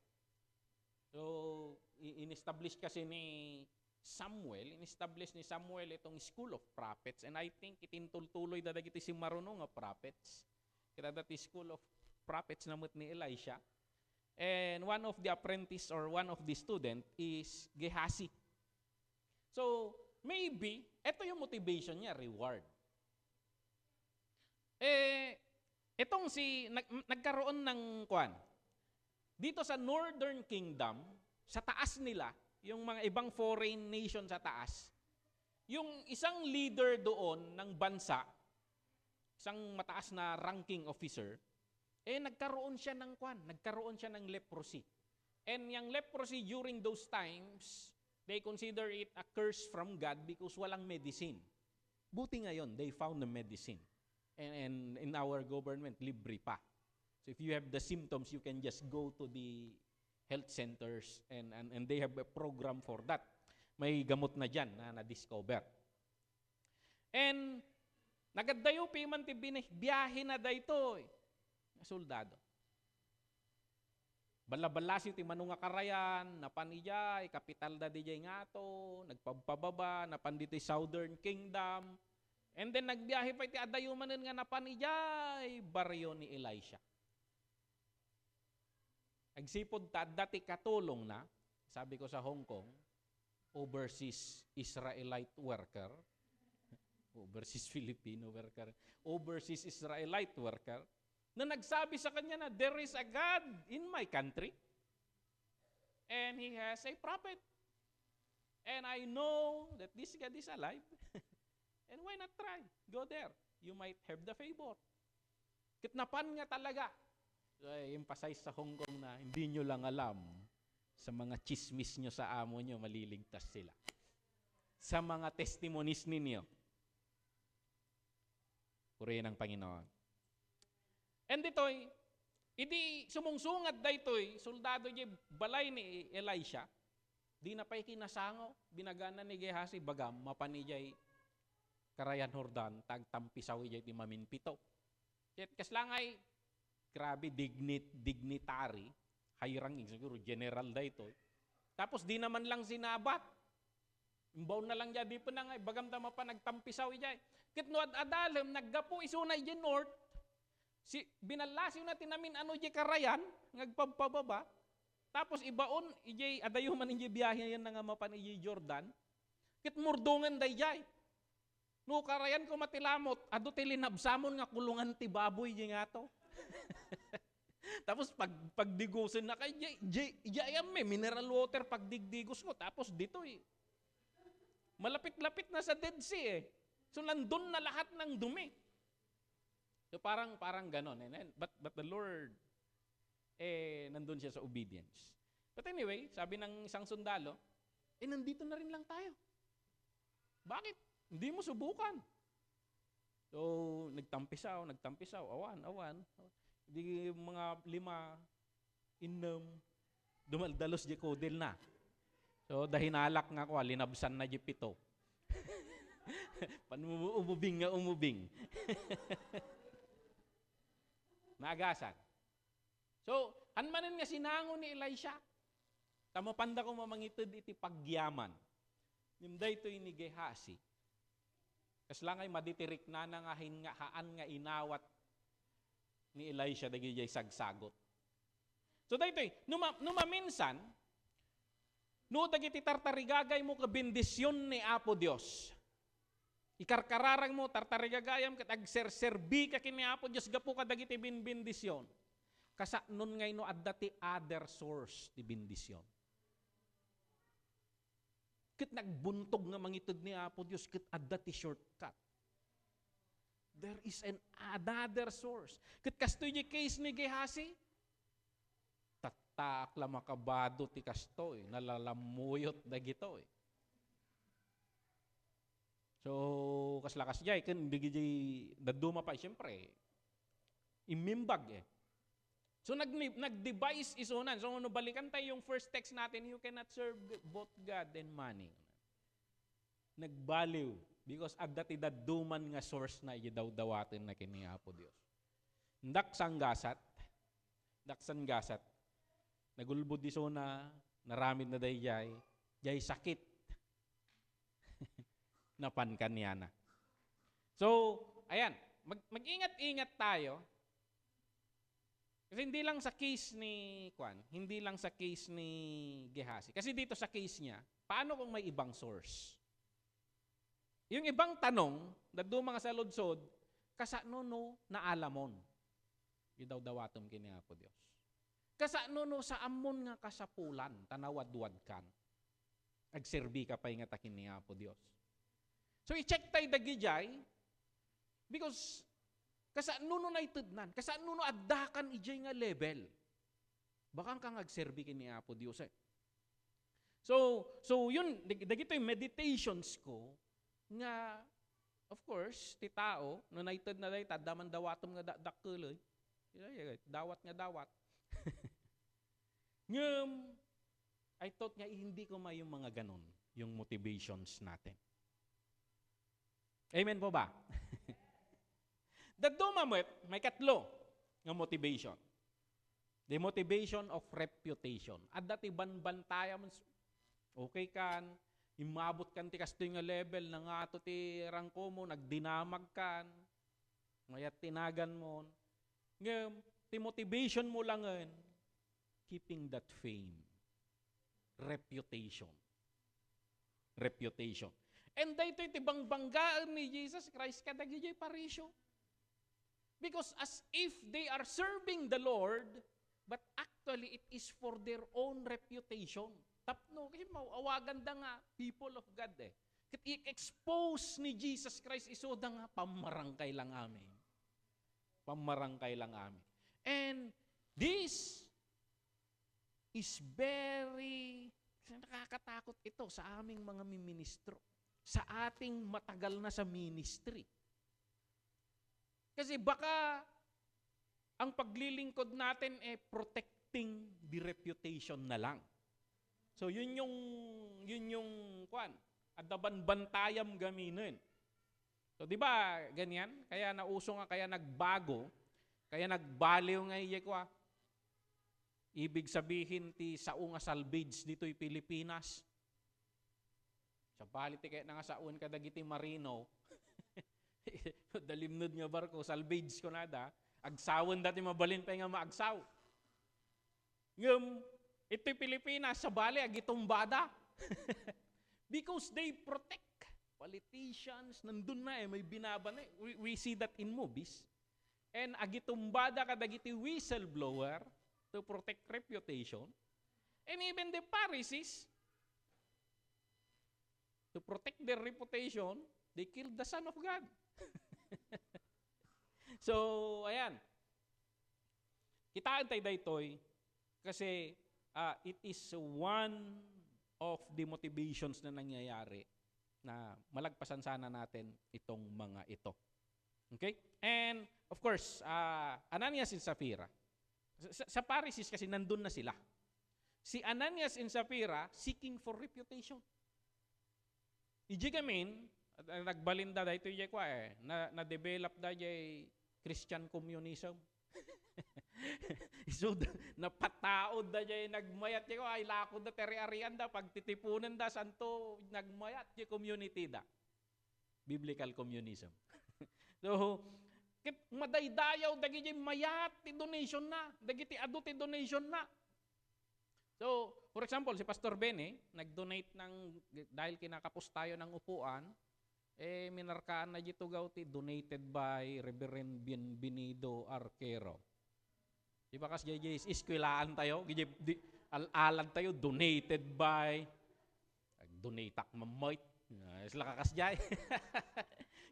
So, in-establish kasi ni Samuel itong school of prophets, and I think itintultuloy dadagiti si marunong nga prophets. Kita dati school of prophets namut ni Elisha. And one of the apprentice or one of the student is Gehazi. So, maybe, ito yung motivation niya, reward. Itong nagkaroon ng kwan. Dito sa Northern Kingdom, sa taas nila, yung mga ibang foreign nation sa taas, yung isang leader doon ng bansa, isang mataas na ranking officer, nagkaroon siya ng leprosy. And yung leprosy during those times, they consider it a curse from God because walang medicine. Buti ngayon, they found the medicine. And in our government, libre pa. So if you have the symptoms, you can just go to the health centers and they have a program for that. May gamot na dyan na na-discover. And nagadayo pa man ti biyahe na dayto soldado. Balabalasi ti manunga karayan, napanijay, kapital da dijay ngato, nagpababa, napan dito Southern Kingdom, and then nagbiyahe pa iti adayumanen nga napanijay, baryo ni Elisha. Agsipod ta, dati katulong na, sabi ko sa Hong Kong, overseas Israelite worker, overseas Filipino worker, overseas Israelite worker, na nagsabi sa kanya na there is a God in my country and He has a prophet. And I know that this God is alive. And why not try? Go there. You might have the favor. Kitnapan nga talaga. So, I emphasize sa Hong Kong na hindi nyo lang alam sa mga chismis nyo sa amo nyo, maliligtas sila. Sa mga testimonies ninyo. Purihin ang Panginoon. And dito'y, idi sumungsungat daytoy, soldado di balay ni Elisha, di na pa'y kinasango, binagana ni Gehazi, bagam, mapanijay karayan Hordan, tagtampisaw ijay ti maminpito. Kaslangay, grabe, dignitary, high ranking, siguro, general daytoy. Tapos di naman lang sinabat. Imbaw na lang di pa na nga, bagam tama pa nagtampisaw ijay. Kitno adalem, naggapo isunay ijay north, binalasiw natin namin ano di karayan, ngagpababa, tapos ibaon, ijay, adayuman ijay biyahe yan nga mapan ijay Jordan, kit murdungan day jay. No karayan ko matilamot, ado tilinabsamon nga kulungan ti baboy ijay nga to. Tapos pagdigusin na kay ijay mineral water pagdigdigos ko, tapos dito Malapit-lapit na sa Dead Sea eh. So nandun na lahat ng dumi. So parang ganon. But the Lord, nandun siya sa obedience. But anyway, sabi ng isang sundalo, nandito na rin lang tayo. Bakit? Hindi mo subukan. So, nagtampisaw, awan. Di mga 5, inom, dumaldalos di kodil na. So, dahinalak nga ko, linabsan na di 7. Umubing. Naagasan. So, hanmanan nga sinango ni Elisha. Tamapanda ko mamangitid iti pagyaman. Nimday ito ni Gehazi. Kaslang ay maditirik na nga haan nga inawat ni Elisha dagi jay sagsagot. So daytoy numaminsan no dagiti tartarigagay mo ka bendisyon ni Apo Dios. Ikarkararang mo tartarigagayam ket agserserbi ka kini Apo Dios gapu ka dagiti bendisyon. Kasaknon ngay no adda ti other source ti bendisyon. Ket nagbuntog nga mangitid ni Apo Dios ket adda ti shortcut. There is another source. Ket kastoy di case ni Gehazi, tatak la makabado ti kastoy, nalalamuyot dagito eh. So kaslakas jay ken digiti daduma pa siyempre. Imimbag eh. So nag-devise isunan. So ano balikan tayo yung first text natin, you cannot serve both God and money. Nagbaliw because adda ti dadduman nga source na daw-dawaten na kini Apo Dios. Daksan gasat. Nagulbod isuna, naramid na dayjay, jay sakit. Napan kanyana. So, ayan, mag-ingat-ingat tayo. Kasi hindi lang sa case ni Gehazi. Kasi dito sa case niya, paano kung may ibang source? Yung ibang tanong, daddo mga sa ludsod, kasano no na alamon. Idaw-dawatom kini Apo Dios. Kasano no sa amon nga kasapulan, tanawad-wad kan. Agserbi ka pa nga takin ni Apo Dios. So i-check tayo dagijay, because kasano no naitudnan, kasano no addakan ijay nga level. Bakang kang agserbi kini Apo Dios eh. So yun, dagito yung meditations ko, nga, of course, ti tao, no naitud na day, tadaman dawatom nga dakkuloy, dawat nga dawat. Ngem, I thought nga, hindi ko may yung mga ganon, yung motivations natin. Amen po ba? Daddo mamit, may katlo nga motivation. The motivation of reputation. At dati banbantaya mo, okay kan, imabot kan ti kastoy nga level na nga ato ti rangko mo, nagdinamag kan, mayat tinagan mo. Ngayon, ti motivation mo lang keeping that fame. Reputation. And dahito iti bangbanggaan ni Jesus Christ kadagi jay parisyo. Because as if they are serving the Lord, but actually it is for their own reputation. Tapno, kasi mauawagan da nga people of God eh. Kat i-expose ni Jesus Christ iso da nga pamarangkay lang amin. And this is very nakakatakot ito sa aming mga ministro. Sa ating matagal na sa ministry. Kasi baka ang paglilingkod natin protecting the reputation na lang. So yun yung kwan, adaban-bantayam gaminin. So di ba ganyan? Kaya nauso nga, kaya nagbago, kaya nagbaliw nga iyekwa. Ibig sabihin ti sao nga salvage dito'y Pilipinas. Sa baliti kaya nga saun kadagiti marino. Dalimnod nga barko, salvage ko nada. Agsawan dati mabalin pa nga maagsaw. Ngam, ito'y Pilipinas, sa bali, agitumbada. Because they protect politicians. Nandun na may binaban na. We see that in movies. And agitumbada kadagiti whistleblower to protect reputation. And even the Pharisees, To protect their reputation, they killed the Son of God. So, ayan. Kitaan tayo daytoy kasi it is one of the motivations na nangyayari na malagpasan sana natin itong mga ito. Okay? And of course, Ananias and Sapphira. Sa Pharisees kasi nandun na sila. Si Ananias and Sapphira seeking for reputation. Ijigamin, nagbalinda da ito yung na-develop da yung Christian communism. So, napataod da yung nagmayat yung ay lakod da teri-arian da, pagtitipunan da, santo, nagmayat yung community da. Biblical communism. So, madaydayaw, dagi yung mayat, ti donation na, dagi ti adu ti donation na. So, for example, si Pastor Bene, nag-donate dahil kinakapos tayo ng upuan, minarkaan na dito gawti, donated by Reverend Bienvenido Arquero. Diba kas JJ, iskwilaan tayo, al-alan tayo, donated by, donatak mamoy, isla kakas jay.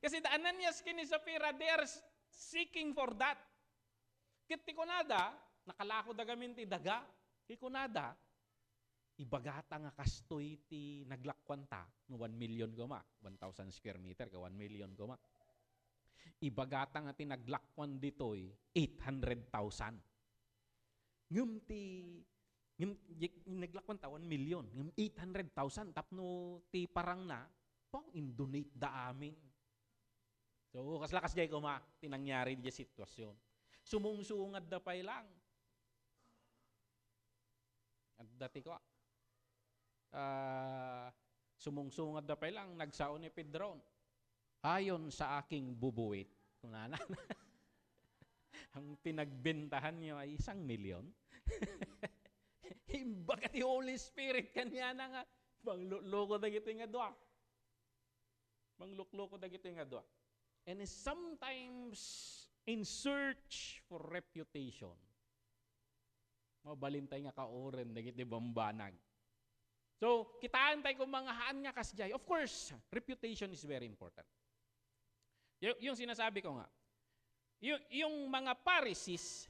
Kasi the Ananias kini Sapphira, they are seeking for that. Kiti ko nada, nakalako da gamin ti daga, kikunada, ibagata nga kastoy ti naglakwanta no 1 million goma, 1,000 square meter ka 1 million goma. Ibagata nga ti naglakwan ditoy 800,000. Ngum naglakwan ta 1 million, ngum 800,000 tapno ti parang na pang indonate da amin. So kaslakas jay ko ma tinangyari di sitwasyon. Sumungsungad da pay lang. At dati ko, sumungsungad na pa lang, nagsaon ni Pedron. Ayon sa aking bubuwit, kunana, ang pinagbentahan niyo ay 1 million. Imbaga ti Holy Spirit, kanya na nga, mangloko na gito nga doa. Mangloko na gito nga doa. And sometimes, in search for reputation, mabalintay nga kaoren dagit di bambanag. So, kitaan tayo kung mga haan nga kasjay. Of course, reputation is very important. Yung sinasabi ko nga, yung mga Pharisees,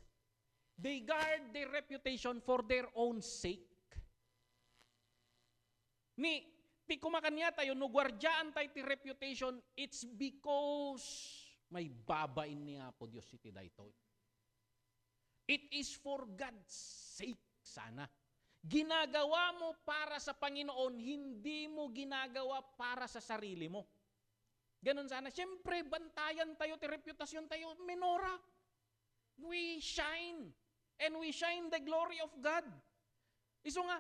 they guard their reputation for their own sake. Ti kumakanya tayo, no gwardyaan tayo ti reputation, it's because may babain niya po Diyos iti daytoy. It is for God's sake sana. Ginagawa mo para sa Panginoon, hindi mo ginagawa para sa sarili mo. Ganon sana. Siyempre, bantayan tayo, ti reputasyon tayo, menora. We shine. And we shine the glory of God. Iso nga,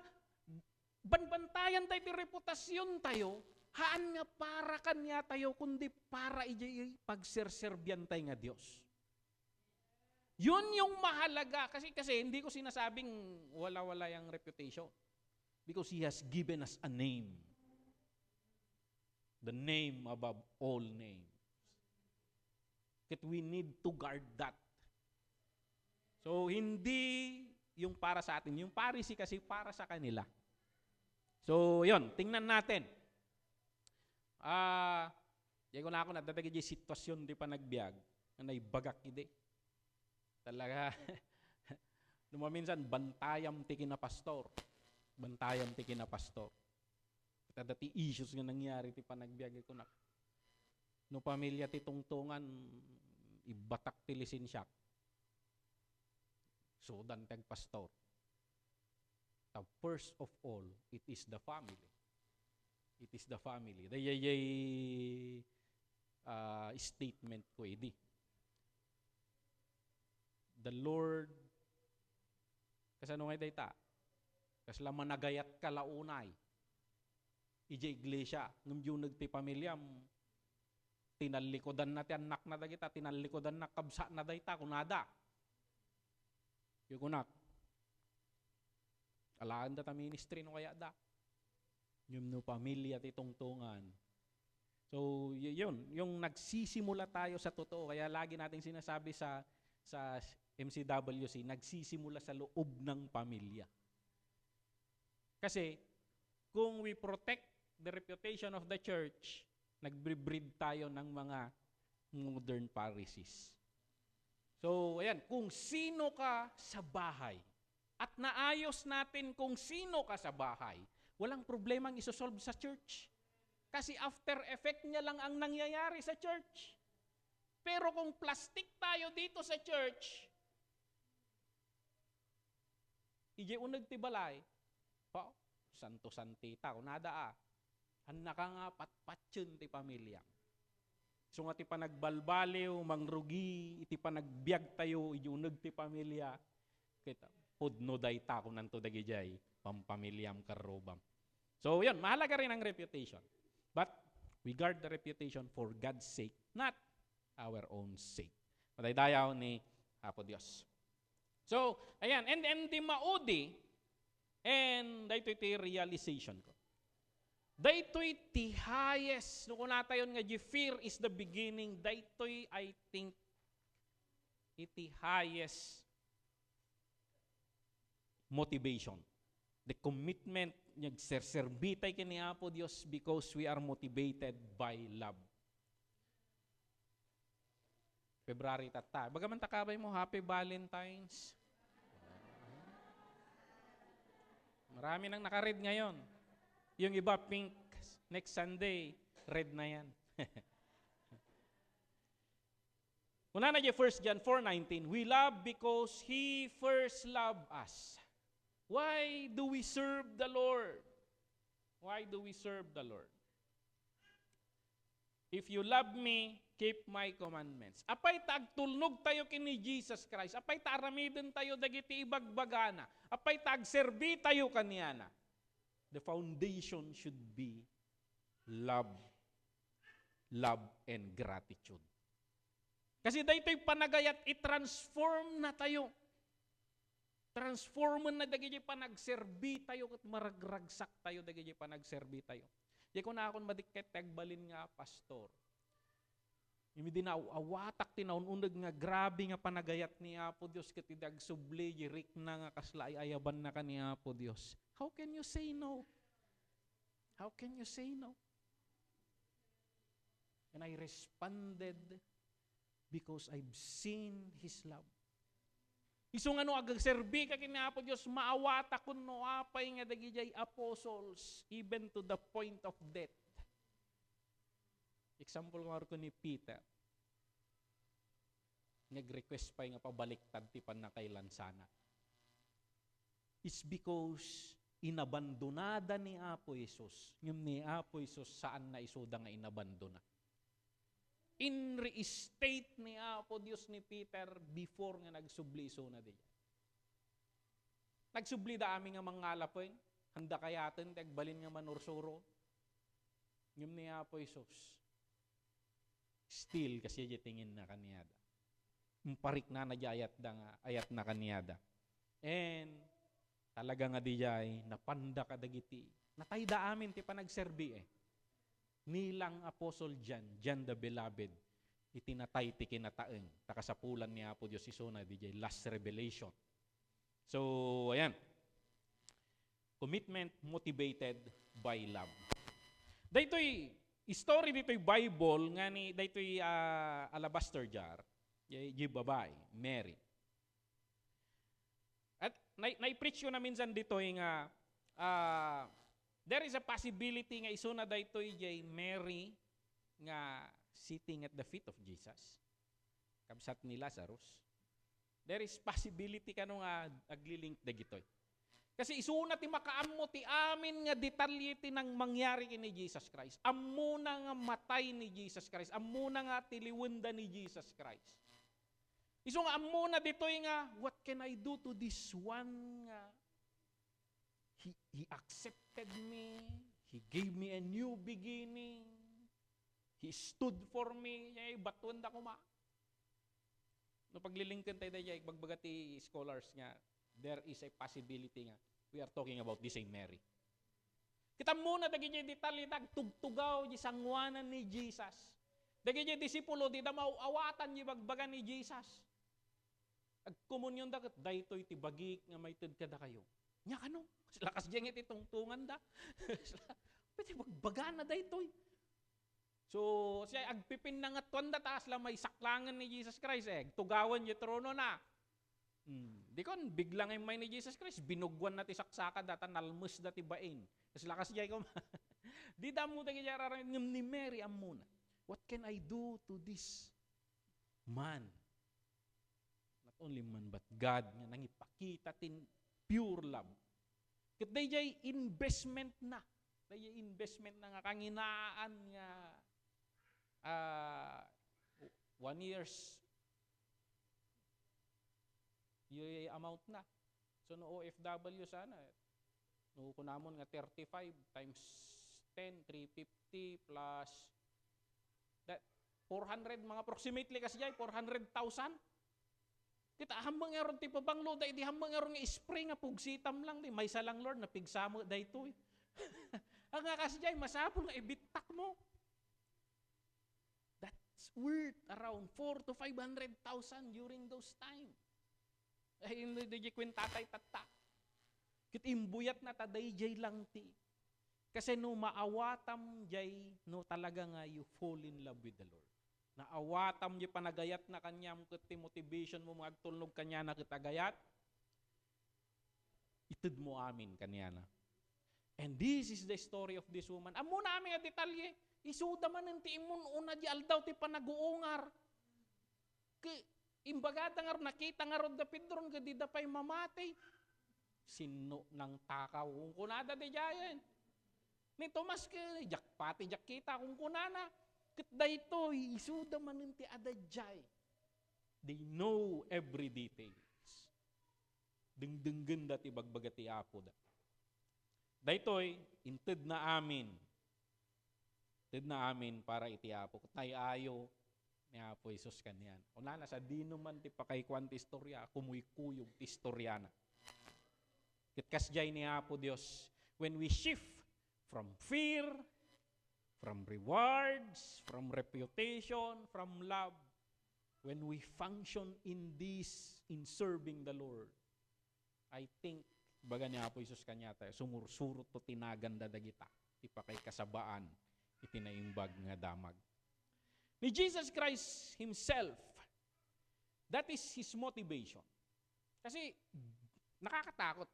banbantayan tayo, ti reputasyon tayo, haan nga para kanya tayo, kundi para pagserserbyan tayo nga Diyos. Yun yung mahalaga. Kasi hindi ko sinasabing wala-wala yung reputation. Because He has given us a name. The name above all names. That we need to guard that. So, hindi yung para sa atin. Yung Pharisee kasi para sa kanila. So, yun. Tingnan natin. Diyan ko na ako nadadagay yung sitwasyon di pa nagbiag. Na naibagak hindi. Talaga, lumaminsan, bantayam ti kinapastor. Bantayam ti kinapastor. At dati issues nga nangyari ti panagbiagay ko na. No pamilya ti tungtungan, ibatak ti lisensyak. So, dan tag pastor. The first of all, it is the family. It is the family. Dayayay statement ko edi. The Lord, kasano ngay dayta? Kasla managayat ka launay. Ija iglesia, ngumyung nagti pamilyam, tinalikodan na ti anak na dagita, tinalikodan na kabsa na dayta, kunada. Yung kunak, alaan da ta ministry no kaya da. Yung no pamilya ti tungtungan. So, yun, yung nagsisimula tayo sa totoo, kaya lagi nating sinasabi sa MCWC, nagsisimula sa loob ng pamilya. Kasi, kung we protect the reputation of the church, nagbre-breed tayo ng mga modern Pharisees. So, ayan, kung sino ka sa bahay, at naayos natin kung sino ka sa bahay, walang problemang isosolve sa church. Kasi after effect niya lang ang nangyayari sa church. Pero kung plastic tayo dito sa church, ije unag ti balay, santo-santita, kunada handa ka nga patpatsyun ti pamilya. So nga ti panagbalbaliw, mangrugi, iti panagbiag tayo, ijunag ti pamilya, kita, pudno day tako nanto dagijay, pampamilyam karobam. So yun, mahalaga rin ang reputation. But we guard the reputation for God's sake, not our own sake. Mataydayaw ni Apo Dios. So, ayan, and the maudi, and dahito iti realization ko. Daytoy ti highest, no kung natayon nga fear is the beginning, daytoy I think iti highest motivation. The commitment nagserserbitay kini Apo Dios because we are motivated by love. February tata. Bagaman takabay mo, Happy Valentine's. Marami nang naka-read ngayon. Yung iba pink, next Sunday, red na yan. Una na 1 John 4:19, we love because He first loved us. Why do we serve the Lord? Why do we serve the Lord? If you love me, keep my commandments. Apay tagtulnog tayo kini Jesus Christ. Apay taramiden tayo dagiti ibagbagana. Apay tagserbi tayo kaniyana. The foundation should be love and gratitude. Kasi daytoy panagayat i-transform na tayo. Transforman na dagiti panagserbi tayo at maragragsak tayo dagiti panagserbi tayo. Di ko na akong madikket tagbalin nga pastor. Imi din awatak tinaunundag nga grabe nga panagayat ni Apo Dios ket idag subli yirik na nga kasla ayaban na kani Apo Dios. How can you say no? How can you say no? And I responded because I've seen His love. Isong ano agagserbi ka kini Apo Dios maawata kuno apay nga dagijay apostles even to the point of death. Example ko ni Peter. Nag-request pa nga pabaliktad ti panakailan sana. It's because inabandonada ni Apo Jesus. Yung ni Apo Jesus saan na isuda nga inabandona. In-restate ni Apo Dios ni Peter before nga nagsubli iso na diya. Nagsubli da amin nga mangalapoy, handa kayaten, tagbalin nga manursuro. Yung ni Apo Jesus. Still, kasi tingin na kaniyada. Parik na ayat na kaniyada. And, talaga nga dijay, napanda ka dagiti. Natayda amin, ti panagserbi Nilang Apostle John the Beloved, itinatay ti kinataeng, takasapulan ni Apo Diyos isuna, dijay, last revelation. So, ayan. Commitment motivated by love. Daytoy, story dito'y Bible nga ni daytoy alabaster jar, yung babae, Mary. At na-preach ko na minsan dito nga there is a possibility nga isuna daytoy jay Mary nga sitting at the feet of Jesus. Kabsat ni Lazarus. There is possibility kano nga aglilink dagitoy. Kasi isuna ti makaammo ti amin nga detalye ti nang mangyari kini Jesus Christ. Ammo na nga matay ni Jesus Christ. Ammo na nga tiliwenda ni Jesus Christ. Iso nga ammo na ditoy nga, what can I do to this one nga? He accepted me. He gave me a new beginning. He stood for me. Batuan da ko ma. No paglilingkan tayo dayay, bagbagati scholars nga, there is a possibility nga we are talking about the same Mary. Kita muna dagi jay detalye tugtugaw di sangwanan ni Jesus. Dagi jay disipulo di da mauawatan di bagbagan ni Jesus. Agkomunyon da ket daytoy ti bagik nga mayted kada kayo. Nya kano? Lakas jengit itungtungan da. Pwede magbagana daytoy. So, siya agpipin na nga tuwanda taas lang may saklangan ni Jesus Christ tugawan yung trono na. Di kon, biglang yung may ni Jesus Christ, binugwan na ti saksaka data, nalmus dati bain. Kasi lakas jay ko. Di damo tayo kaya ni Mary amuna. What can I do to this man? Not only man, but God nga nangipakita tin pure love. Kat day jay investment na. Day investment na nga kanginaan nga 1 year's yung amount na. So no OFW sana. No kunamon nga 35 times 10, 350 plus that 400 mga approximately kasi jay 400,000. Kita hambang aron ti pabanglo day di hambang aron nga spray nga pugsitam lang di may salang Lord na pigsamo daytoy. Ang nga kasi jay masapol nga ibitak mo. That's worth around 4 to 500,000 during those time. Ay hindi di kwintatay tatak. Kit imbuyat na taday jay lang ti. Kasi no maawatam jay no talaga nga you fall in love with the Lord. Naawatam jay panagayat na kanyam ket motivation mo magtulnog kanya na kitagayat. Itud mo amin kanya na. And this is the story of this woman. Amo na amin nga detalye. Isuda man ng tiimun una di aldaw ti panaguungar. Imbagata nga nakita nga rod da Pedron gadi da pay mamatay. Sino nang takaw kung kunada di jayan. Ni Tomas ke jakpati jakita kung kunana. Ket dayto isuda man ng ti adajay. They know every details. Dengdenggen da ti bagbagati apo da. Daytoy inted na amin. Tid na amin para itiapo. Tay ayo ni Apo Isus kanyan. Una na sa di naman ti pakaykuan ti istorya, kumuykuyog ti istorya na. Kitkasjay ni Apo Dios, when we shift from fear, from rewards, from reputation, from love, when we function in this, in serving the Lord, I think, baga ni Apo Isus kanya tayo, sumursurot to tinaganda dagita, ipakay kasabaan, itinaimbag nga damag. Ni Jesus Christ Himself, that is His motivation. Kasi nakakatakot.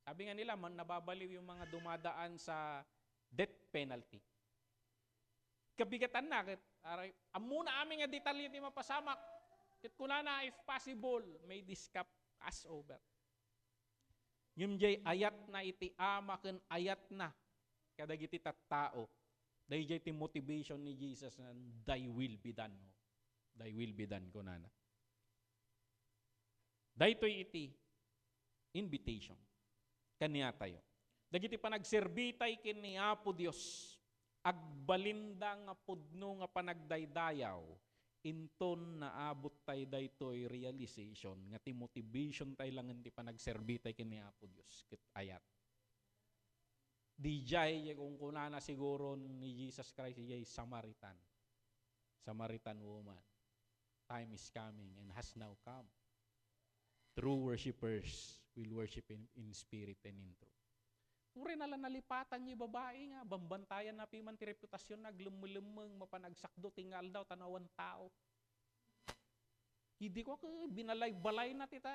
Sabi nga nila, nababaliw yung mga dumadaan sa death penalty. Kabigatan na, amuna aming nga detalye ti mapasamak, kit kunana if possible, may diskap as over. Yung jay ayat na iti amaken ayat na, kadagiti tattao. Dahil jay ti motivation ni Jesus na thy will be done. Thy will be done ko nana. Daytoy iti invitation. Kaniya tayo. Dagiti panagserbitay kin ni Apo Dios. Agbalinda nga pudno nga panagdaydayaw. Inton na abot tayo daytoy realization. Nga ti motivation tayo lang ti panagserbitay kin ni Apo Dios. Kit ayat. Dijay kung kunana siguro ni Jesus Christ jay Samaritan. Samaritan woman. Time is coming and has now come. True worshipers will worship in spirit and in truth. Uri na lang nalipatan niya babae nga, bambantayan na piman ti reputasyon na glumulumeng mapanagsakdo tingal daw tanawan tao. Hindi ko binalay-balay na tita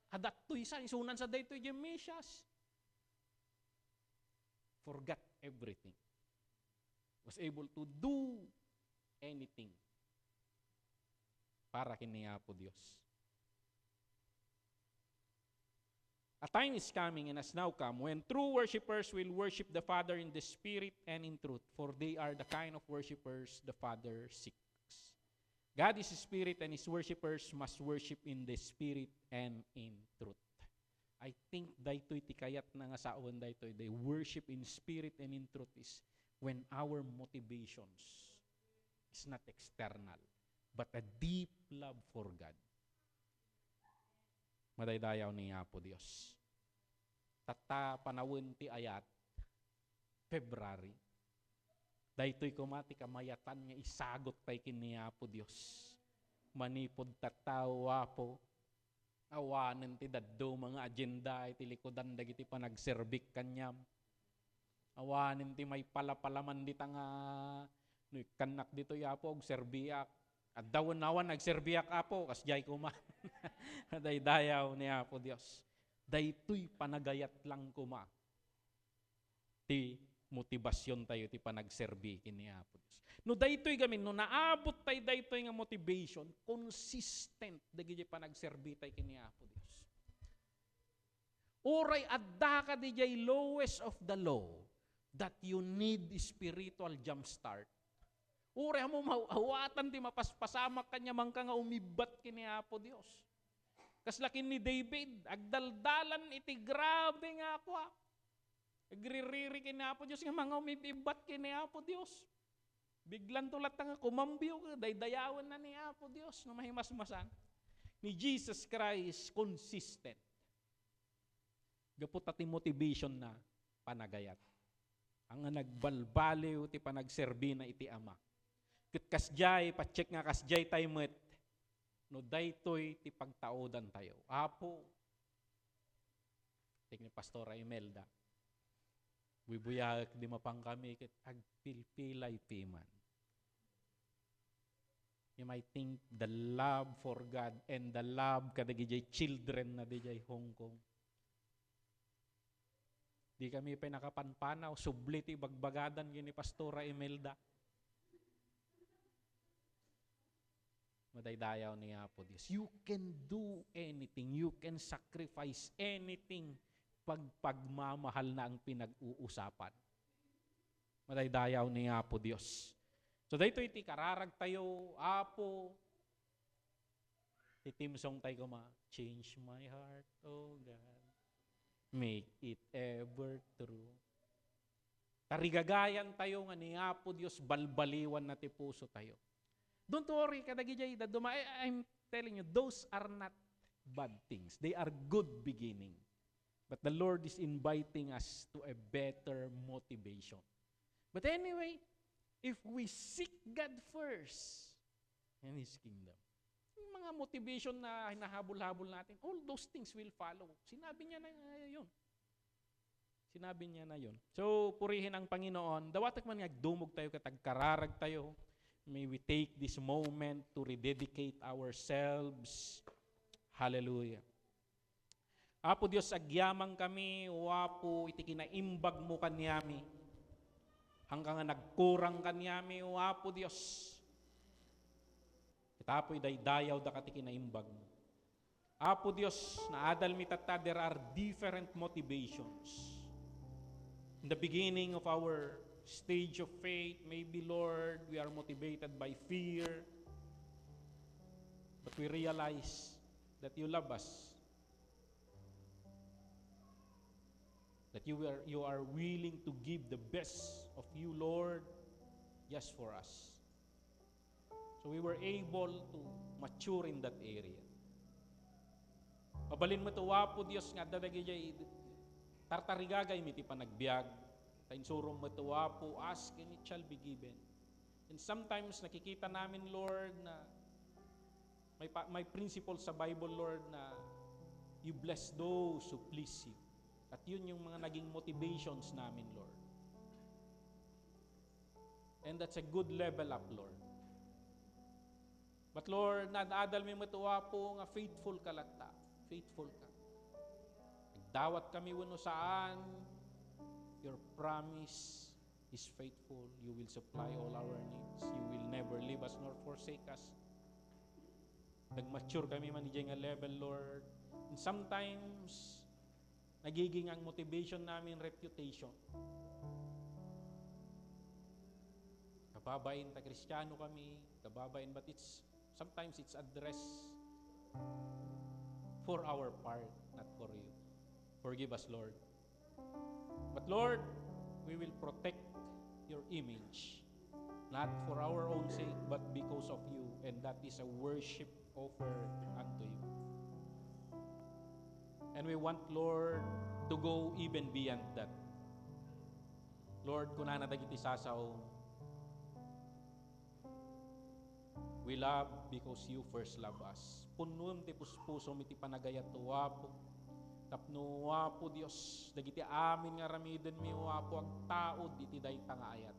adat to isa isunan sa daytoy jay Mesias. Forgot everything. Was able to do anything para kini Apo Dios. A time is coming and has now come when true worshipers will worship the Father in the Spirit and in truth, for they are the kind of worshipers the Father seeks. God is Spirit and His worshipers must worship in the Spirit and in truth. I think daytoy ti kayat na nga saon daytoy, they worship in spirit and in truth is when our motivations is not external, but a deep love for God. Madaydayaw ni Apo Dios. Tata panawin ti ayat, February. Daytoy kumati kamayatan nga isagot pay kin ni Apo Dios. Manipod tataw Apo, awanen ti daddo mga agenda iti likodan dagiti panagserbik kanyam. Awanin ti may palapalaman dita nga no, kanak dito yapo og serbiak. At daw nawan nagserbiak apo kasjay kuma. Daydayaw ni Apo Dios. Daytoy panagayat lang kuma. Ti motibasyon tayo ti panagserbi kini Apo Dios. No daytoy gamin no naabot tayo daytoy nga motivation, consistent dagiti panagserbi tayo kini Apo Dios. Uray adda ka dijay lowest of the low that you need spiritual jumpstart. Uray mo mauawatan ti mapaspasamak kanya man ka nga umibat kini Apo Dios. Kaslakin ni David, agdaldalan iti grabe nga ako. Agririri kini Apo Dios nga mga umibibat kini Apo Dios. Biglan tulat nga kumambyo ka, daydayawan na ni Apo Dios na mahimasmasan. Ni Jesus Christ, consistent. Gapot ati motivation na panagayat. Ang nagbalbaliw ti panagserbi na iti Ama. Ket kasjay, pacheck nga kasjay tayo met, no daytoy ti pagtaodan tayo. Apo, tik ni Pastora Imelda, bubuyak di mapang kami ket agpilpilay piman. You might think the love for God and the love kadagijay children na dijay Hong Kong. Di kami pinakapanpanaw, subli ti bagbagadan gini Pastora Imelda. Madaydayaw ni Apo Dios. You can do anything. You can sacrifice anything pag pagmamahal na ang pinag-uusapan. Madaydayaw ni Apo Dios. So dahito iti kararag tayo, Apo, itimsong tayo kuma, change my heart, oh God. Make it ever true. Tarigagayan tayo nga ni Apo Dios, balbaliwan na ti puso tayo. Don't worry, kadagijay, I'm telling you, those are not bad things. They are good beginning. But the Lord is inviting us to a better motivation. But anyway, if we seek God first and His kingdom, yung mga motivation na hinahabol-habol natin, all those things will follow. Sinabi niya na yun. Sinabi niya na yun. So, purihin ang Panginoon. Dawatak man nagdumog tayo, katagkararag tayo. May we take this moment to rededicate ourselves. Hallelujah. Apo Dios, agyamang kami, o Apo, iti kinaimbag mo kanyami. Hanggang nga nagkurang kanyami, o Apo Dios. Itapoy daydayaw da kati kinaimbag mo. Apo Dios, naadal mi tata, there are different motivations. In the beginning of our stage of faith, maybe, Lord, we are motivated by fear. But we realize that you love us. That you are willing to give the best of you, Lord, just for us. So we were able to mature in that area. Mabalin mo ito, Wapo, Diyos, nga dadagay tartarigagay miti panagbiag. Tainsurong mo ito, Wapo, ask and it shall be given. And sometimes nakikita namin, Lord, na may principle sa Bible, Lord, na you bless those who please you. At yun yung mga naging motivations namin, Lord. And that's a good level up, Lord. But Lord, nadadal mo ito, Wapo, nga faithful ka lata. Faithful ka. Nagdawat kami wano saan, your promise is faithful. You will supply all our needs. You will never leave us nor forsake us. Nag-mature kami man nga level, Lord. And sometimes, nagiging ang motivation namin reputation. Kababain ta Kristiyano kami, kababain, but sometimes it's address for our part, not for you. Forgive us, Lord. But Lord, we will protect your image, not for our own sake, but because of you, and that is a worship offered unto you. And we want, Lord, to go even beyond that. Lord, kung nanadagiti sasaw, we love because you first love us. Punuam ti puspuso miti panagayat to, Wapo. Tapno wapo Dios, dagiti amin nga ramiden mi wapo ang taod iti dayta nga ayat.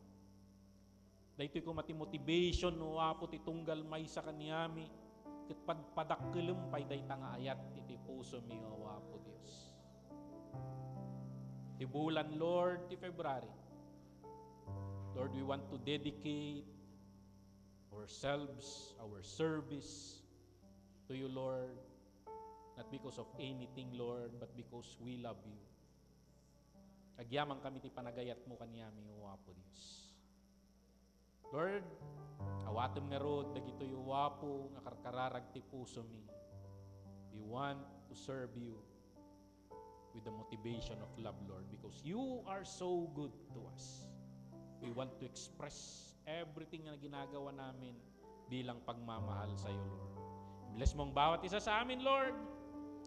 Daytoy ko mati motivation no wapo ti tunggal may sa kaniyami ket padpadakkelem pay dayta nga ayat iti puso mi wapo Dios. Ti bulan Lord ti February, Lord, we want to dedicate ourselves, our service to you, Lord. Not because of anything, Lord, but because we love you. Agyaman kami ti panagayat mo kaniyami, o Apo Diyos. Lord, awatem nga rod, dagito yung wapo, nga karkararag ti puso mi. We want to serve you with the motivation of love, Lord, because you are so good to us. We want to express everything na ginagawa namin bilang pagmamahal sa iyo, Lord. Bless mong bawat isa sa amin, Lord.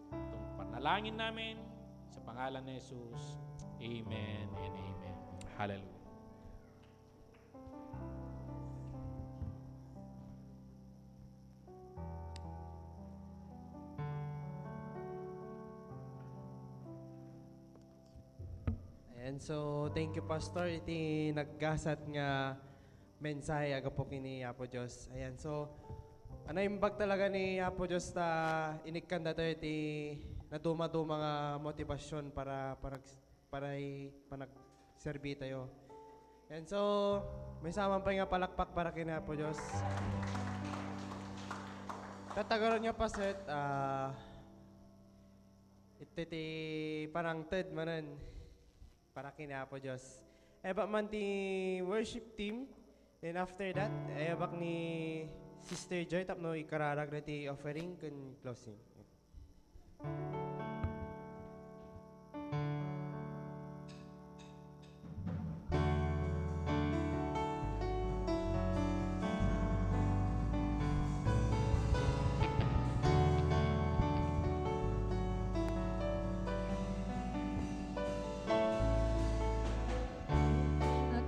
Itong panalangin namin sa pangalan ni Jesus. Amen and amen. Hallelujah. And so, thank you, Pastor. Iti naggasat nga mensahe aga po kini Apo Diyos. Ayan, so, imbag talaga ni Apo Diyos ta inikkan dato iti naduma-duma nga motivasyon para panagserbi tayo. And so, may samang pa nga palakpak para kini Apo Diyos. Tatagaron nga paset, iti parang ted manan para kina Apo Diyos. Ebak man ti worship team. Then after that, ebak ni Sister Joy tapno ikararag na ti offering kun closing.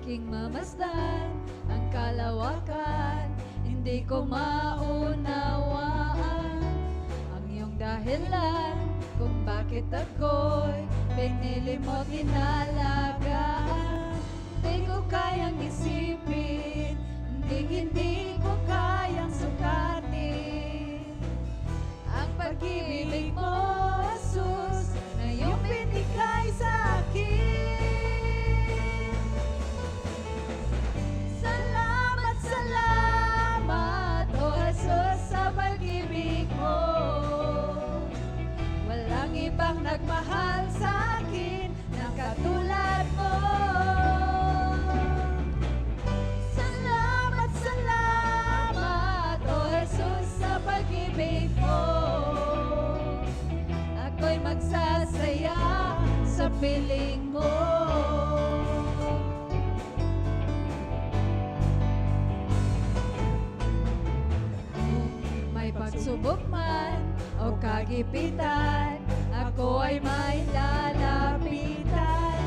Aking mamasdan ang kalawakan, hindi ko maunawaan ang iyong dahilan kung bakit ako'y pinili mo tinalagaan. Hindi ko kayang isipin, hindi ko kayang sukatin ang pag-ibig mo, Jesus, na iyong binigay sa akin. Salamat, O Jesus, sa pag-ibig mo. Walang ibang nagmahal sa akin na katulad mo. Salamat, O Jesus, sa pag-ibig mo. Ako'y magsasaya sa piling mo. Pagsubok man o kagipitan, ako ay may lalapitan.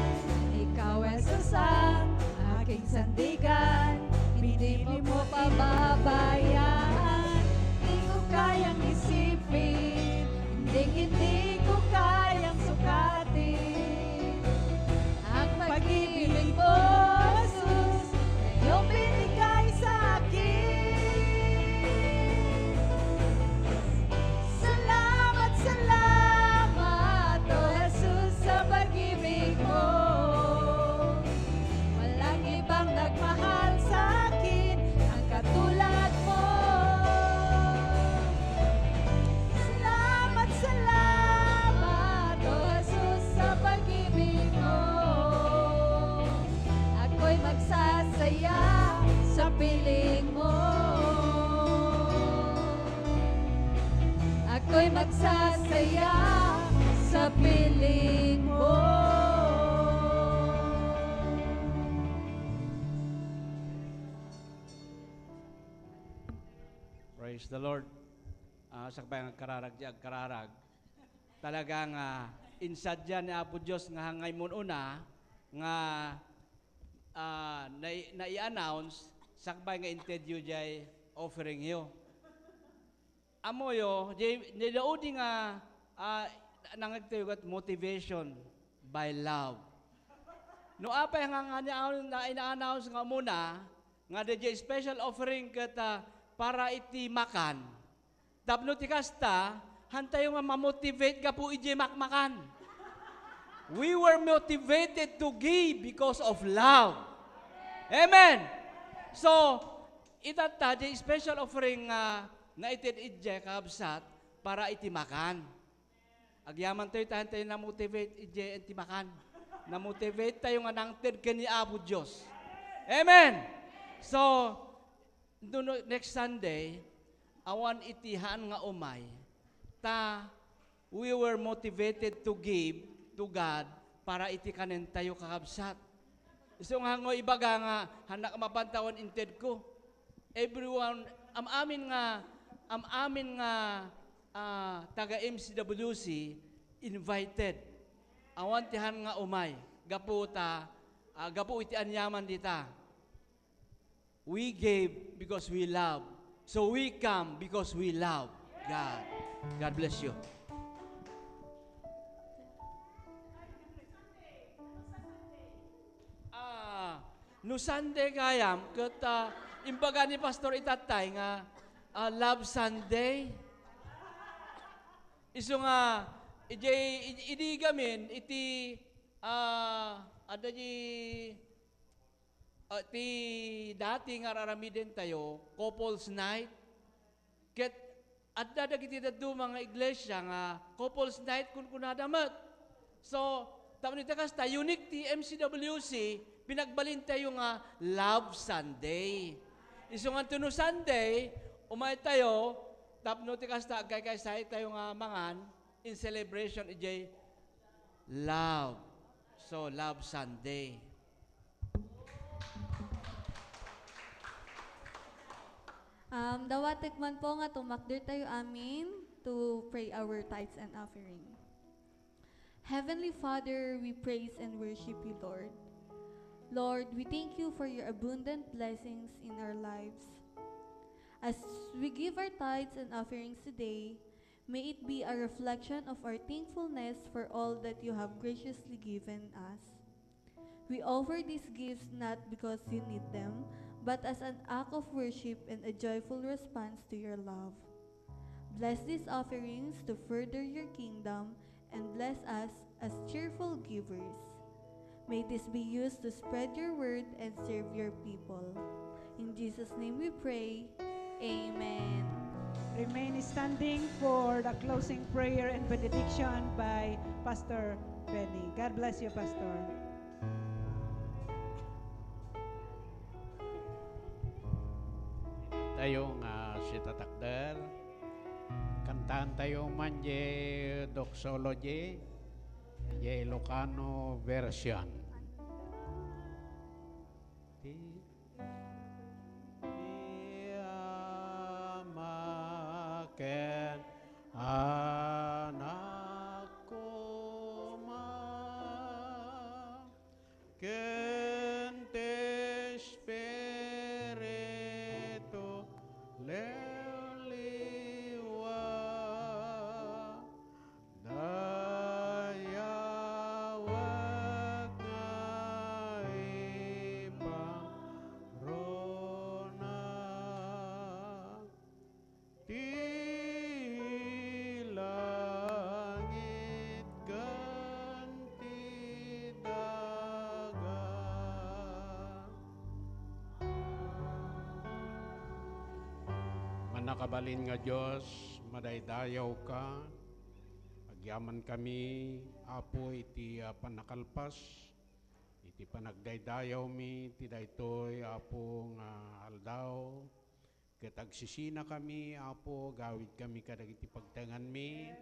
Ikaw, Jesus, ang aking sandigan, hindi mo pababayaan. Hindi ko kayang isipin, hindi ko kayang sukatin ang pag-ibig mo, Jesus, na iyong binigay sa akin. Salamat, O Jesus, sa pag-ibig mo. Walang ibang nagmahal sa akin ang katulad mo. Salamat, O Jesus, sa pag-ibig mo. Ako'y magsasaya sa piling mo. Ako'y magsasaya sa piling mo. Praise the Lord. Sakbay ang kararag. Talagang insadya ni Apo Diyos nga hangay mo una nga na-i-announce sakbay nga interview jay offering yo. Amoyo, nilaudi nga nangagtayugat motivation by love. No apay nga na ina-announce nga muna, nga DJ special offering kata para iti makan. Tapno ti kasta, hantayo nga ma-motivate ka po iti makmakan. We were motivated to give because of love. Amen! So, itata, di special offering nga itin ije kabsat para iti makan. Agyaman tayo na-motivate ije iti makan. Na-motivate tayo nga nangted kani Apo Diyos. Amen! So, next Sunday, awan itihan nga umay, we were motivated to give to God para iti kanen tayo kakabsat. So nga ngo ibaga nga hanak mapantawan inted ko. Everyone am amin nga taga MCWC invited. Awan tihan nga umay. Gapu iti anyaman dita. We gave because we love. So we come because we love God. God bless you. No Sunday kayam, imbaga ni Pastor itatay nga Love Sunday. Iso nga, idi gamin, iti, ada ti dati nga raramiden tayo, couples night. Ket, adda dagiti daddo mga iglesia nga, couples night kun kunadamat. So, tapos nito kasta, unique ti MCWC, pinagbalin tayo nga Love Sunday. Iso nga no Sunday, umay tayo, tapno ti kasta, kay tayo nga mangan, in celebration ijay love. So, Love Sunday. Dawatek man po nga tumakdir tayo amin to pray our tithes and offering. Heavenly Father, we praise and worship you, Lord. Lord, we thank you for your abundant blessings in our lives. As we give our tithes and offerings today, may it be a reflection of our thankfulness for all that you have graciously given us. We offer these gifts not because you need them, but as an act of worship and a joyful response to your love. Bless these offerings to further your kingdom and bless us as cheerful givers. May this be used to spread your word and serve your people. In Jesus' name we pray. Amen. Remain standing for the closing prayer and benediction by Pastor Benny. God bless you, Pastor. Tayo nga si tatakder. Kantaan tayo man je doxology, je Ilocano version. Ken anak ko ma ken te spirito leliwa dayawag nga ibang rona langit ganti dagat. Manakabalin nga Diyos, madaydayaw ka, agyaman kami, apo iti panakalpas, iti panagdaydayaw mi, ti daytoy apo nga aldaw, ket agsisina kami, Apo, gawid kami kadagiti pagtangan mi,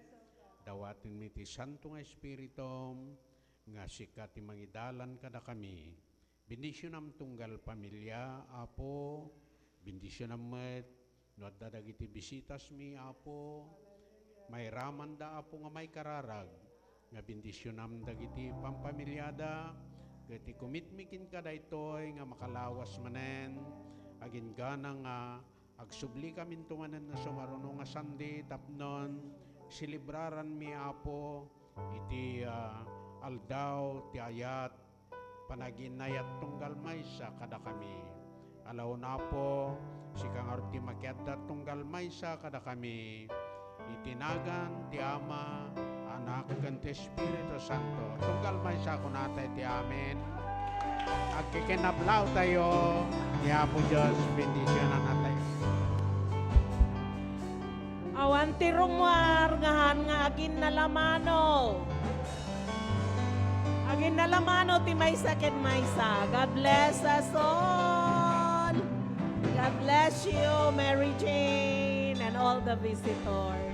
dawatin mi ti Santo nga Espiritom, nga sika ti mangidalan kada kami. Bendisyonam tunggal pamilya, Apo, bendisyonam met, no adda dagiti bisitas mi, Apo, may raman da, Apo, nga may kararag, nga bendisyonam dagiti pampamilyada, ket ikumitmikin kada itoy, nga makalawas manen, agin ganang nga, agsubli kami tumanan na sumarunong nga sandi, tapnon, silibraran mi Apo iti aldaw ti ayat panaginayat tunggal maysa kada kami. Alaw na po, si kangar ti makiadda tunggal maysa kada kami. Itinagan ti Ama, Anak, ken ti Espiritu Santo. Tunggal maysa kunatay ti amin. Agkikinablaw tayo, ni Apo Diyos, bendisyonan na tayo. Awan ti rumwar ngahan nga agin nalamano. Agin nalamano ti maysa ken maysa. God bless us all. God bless you, Mary Jane, and all the visitors.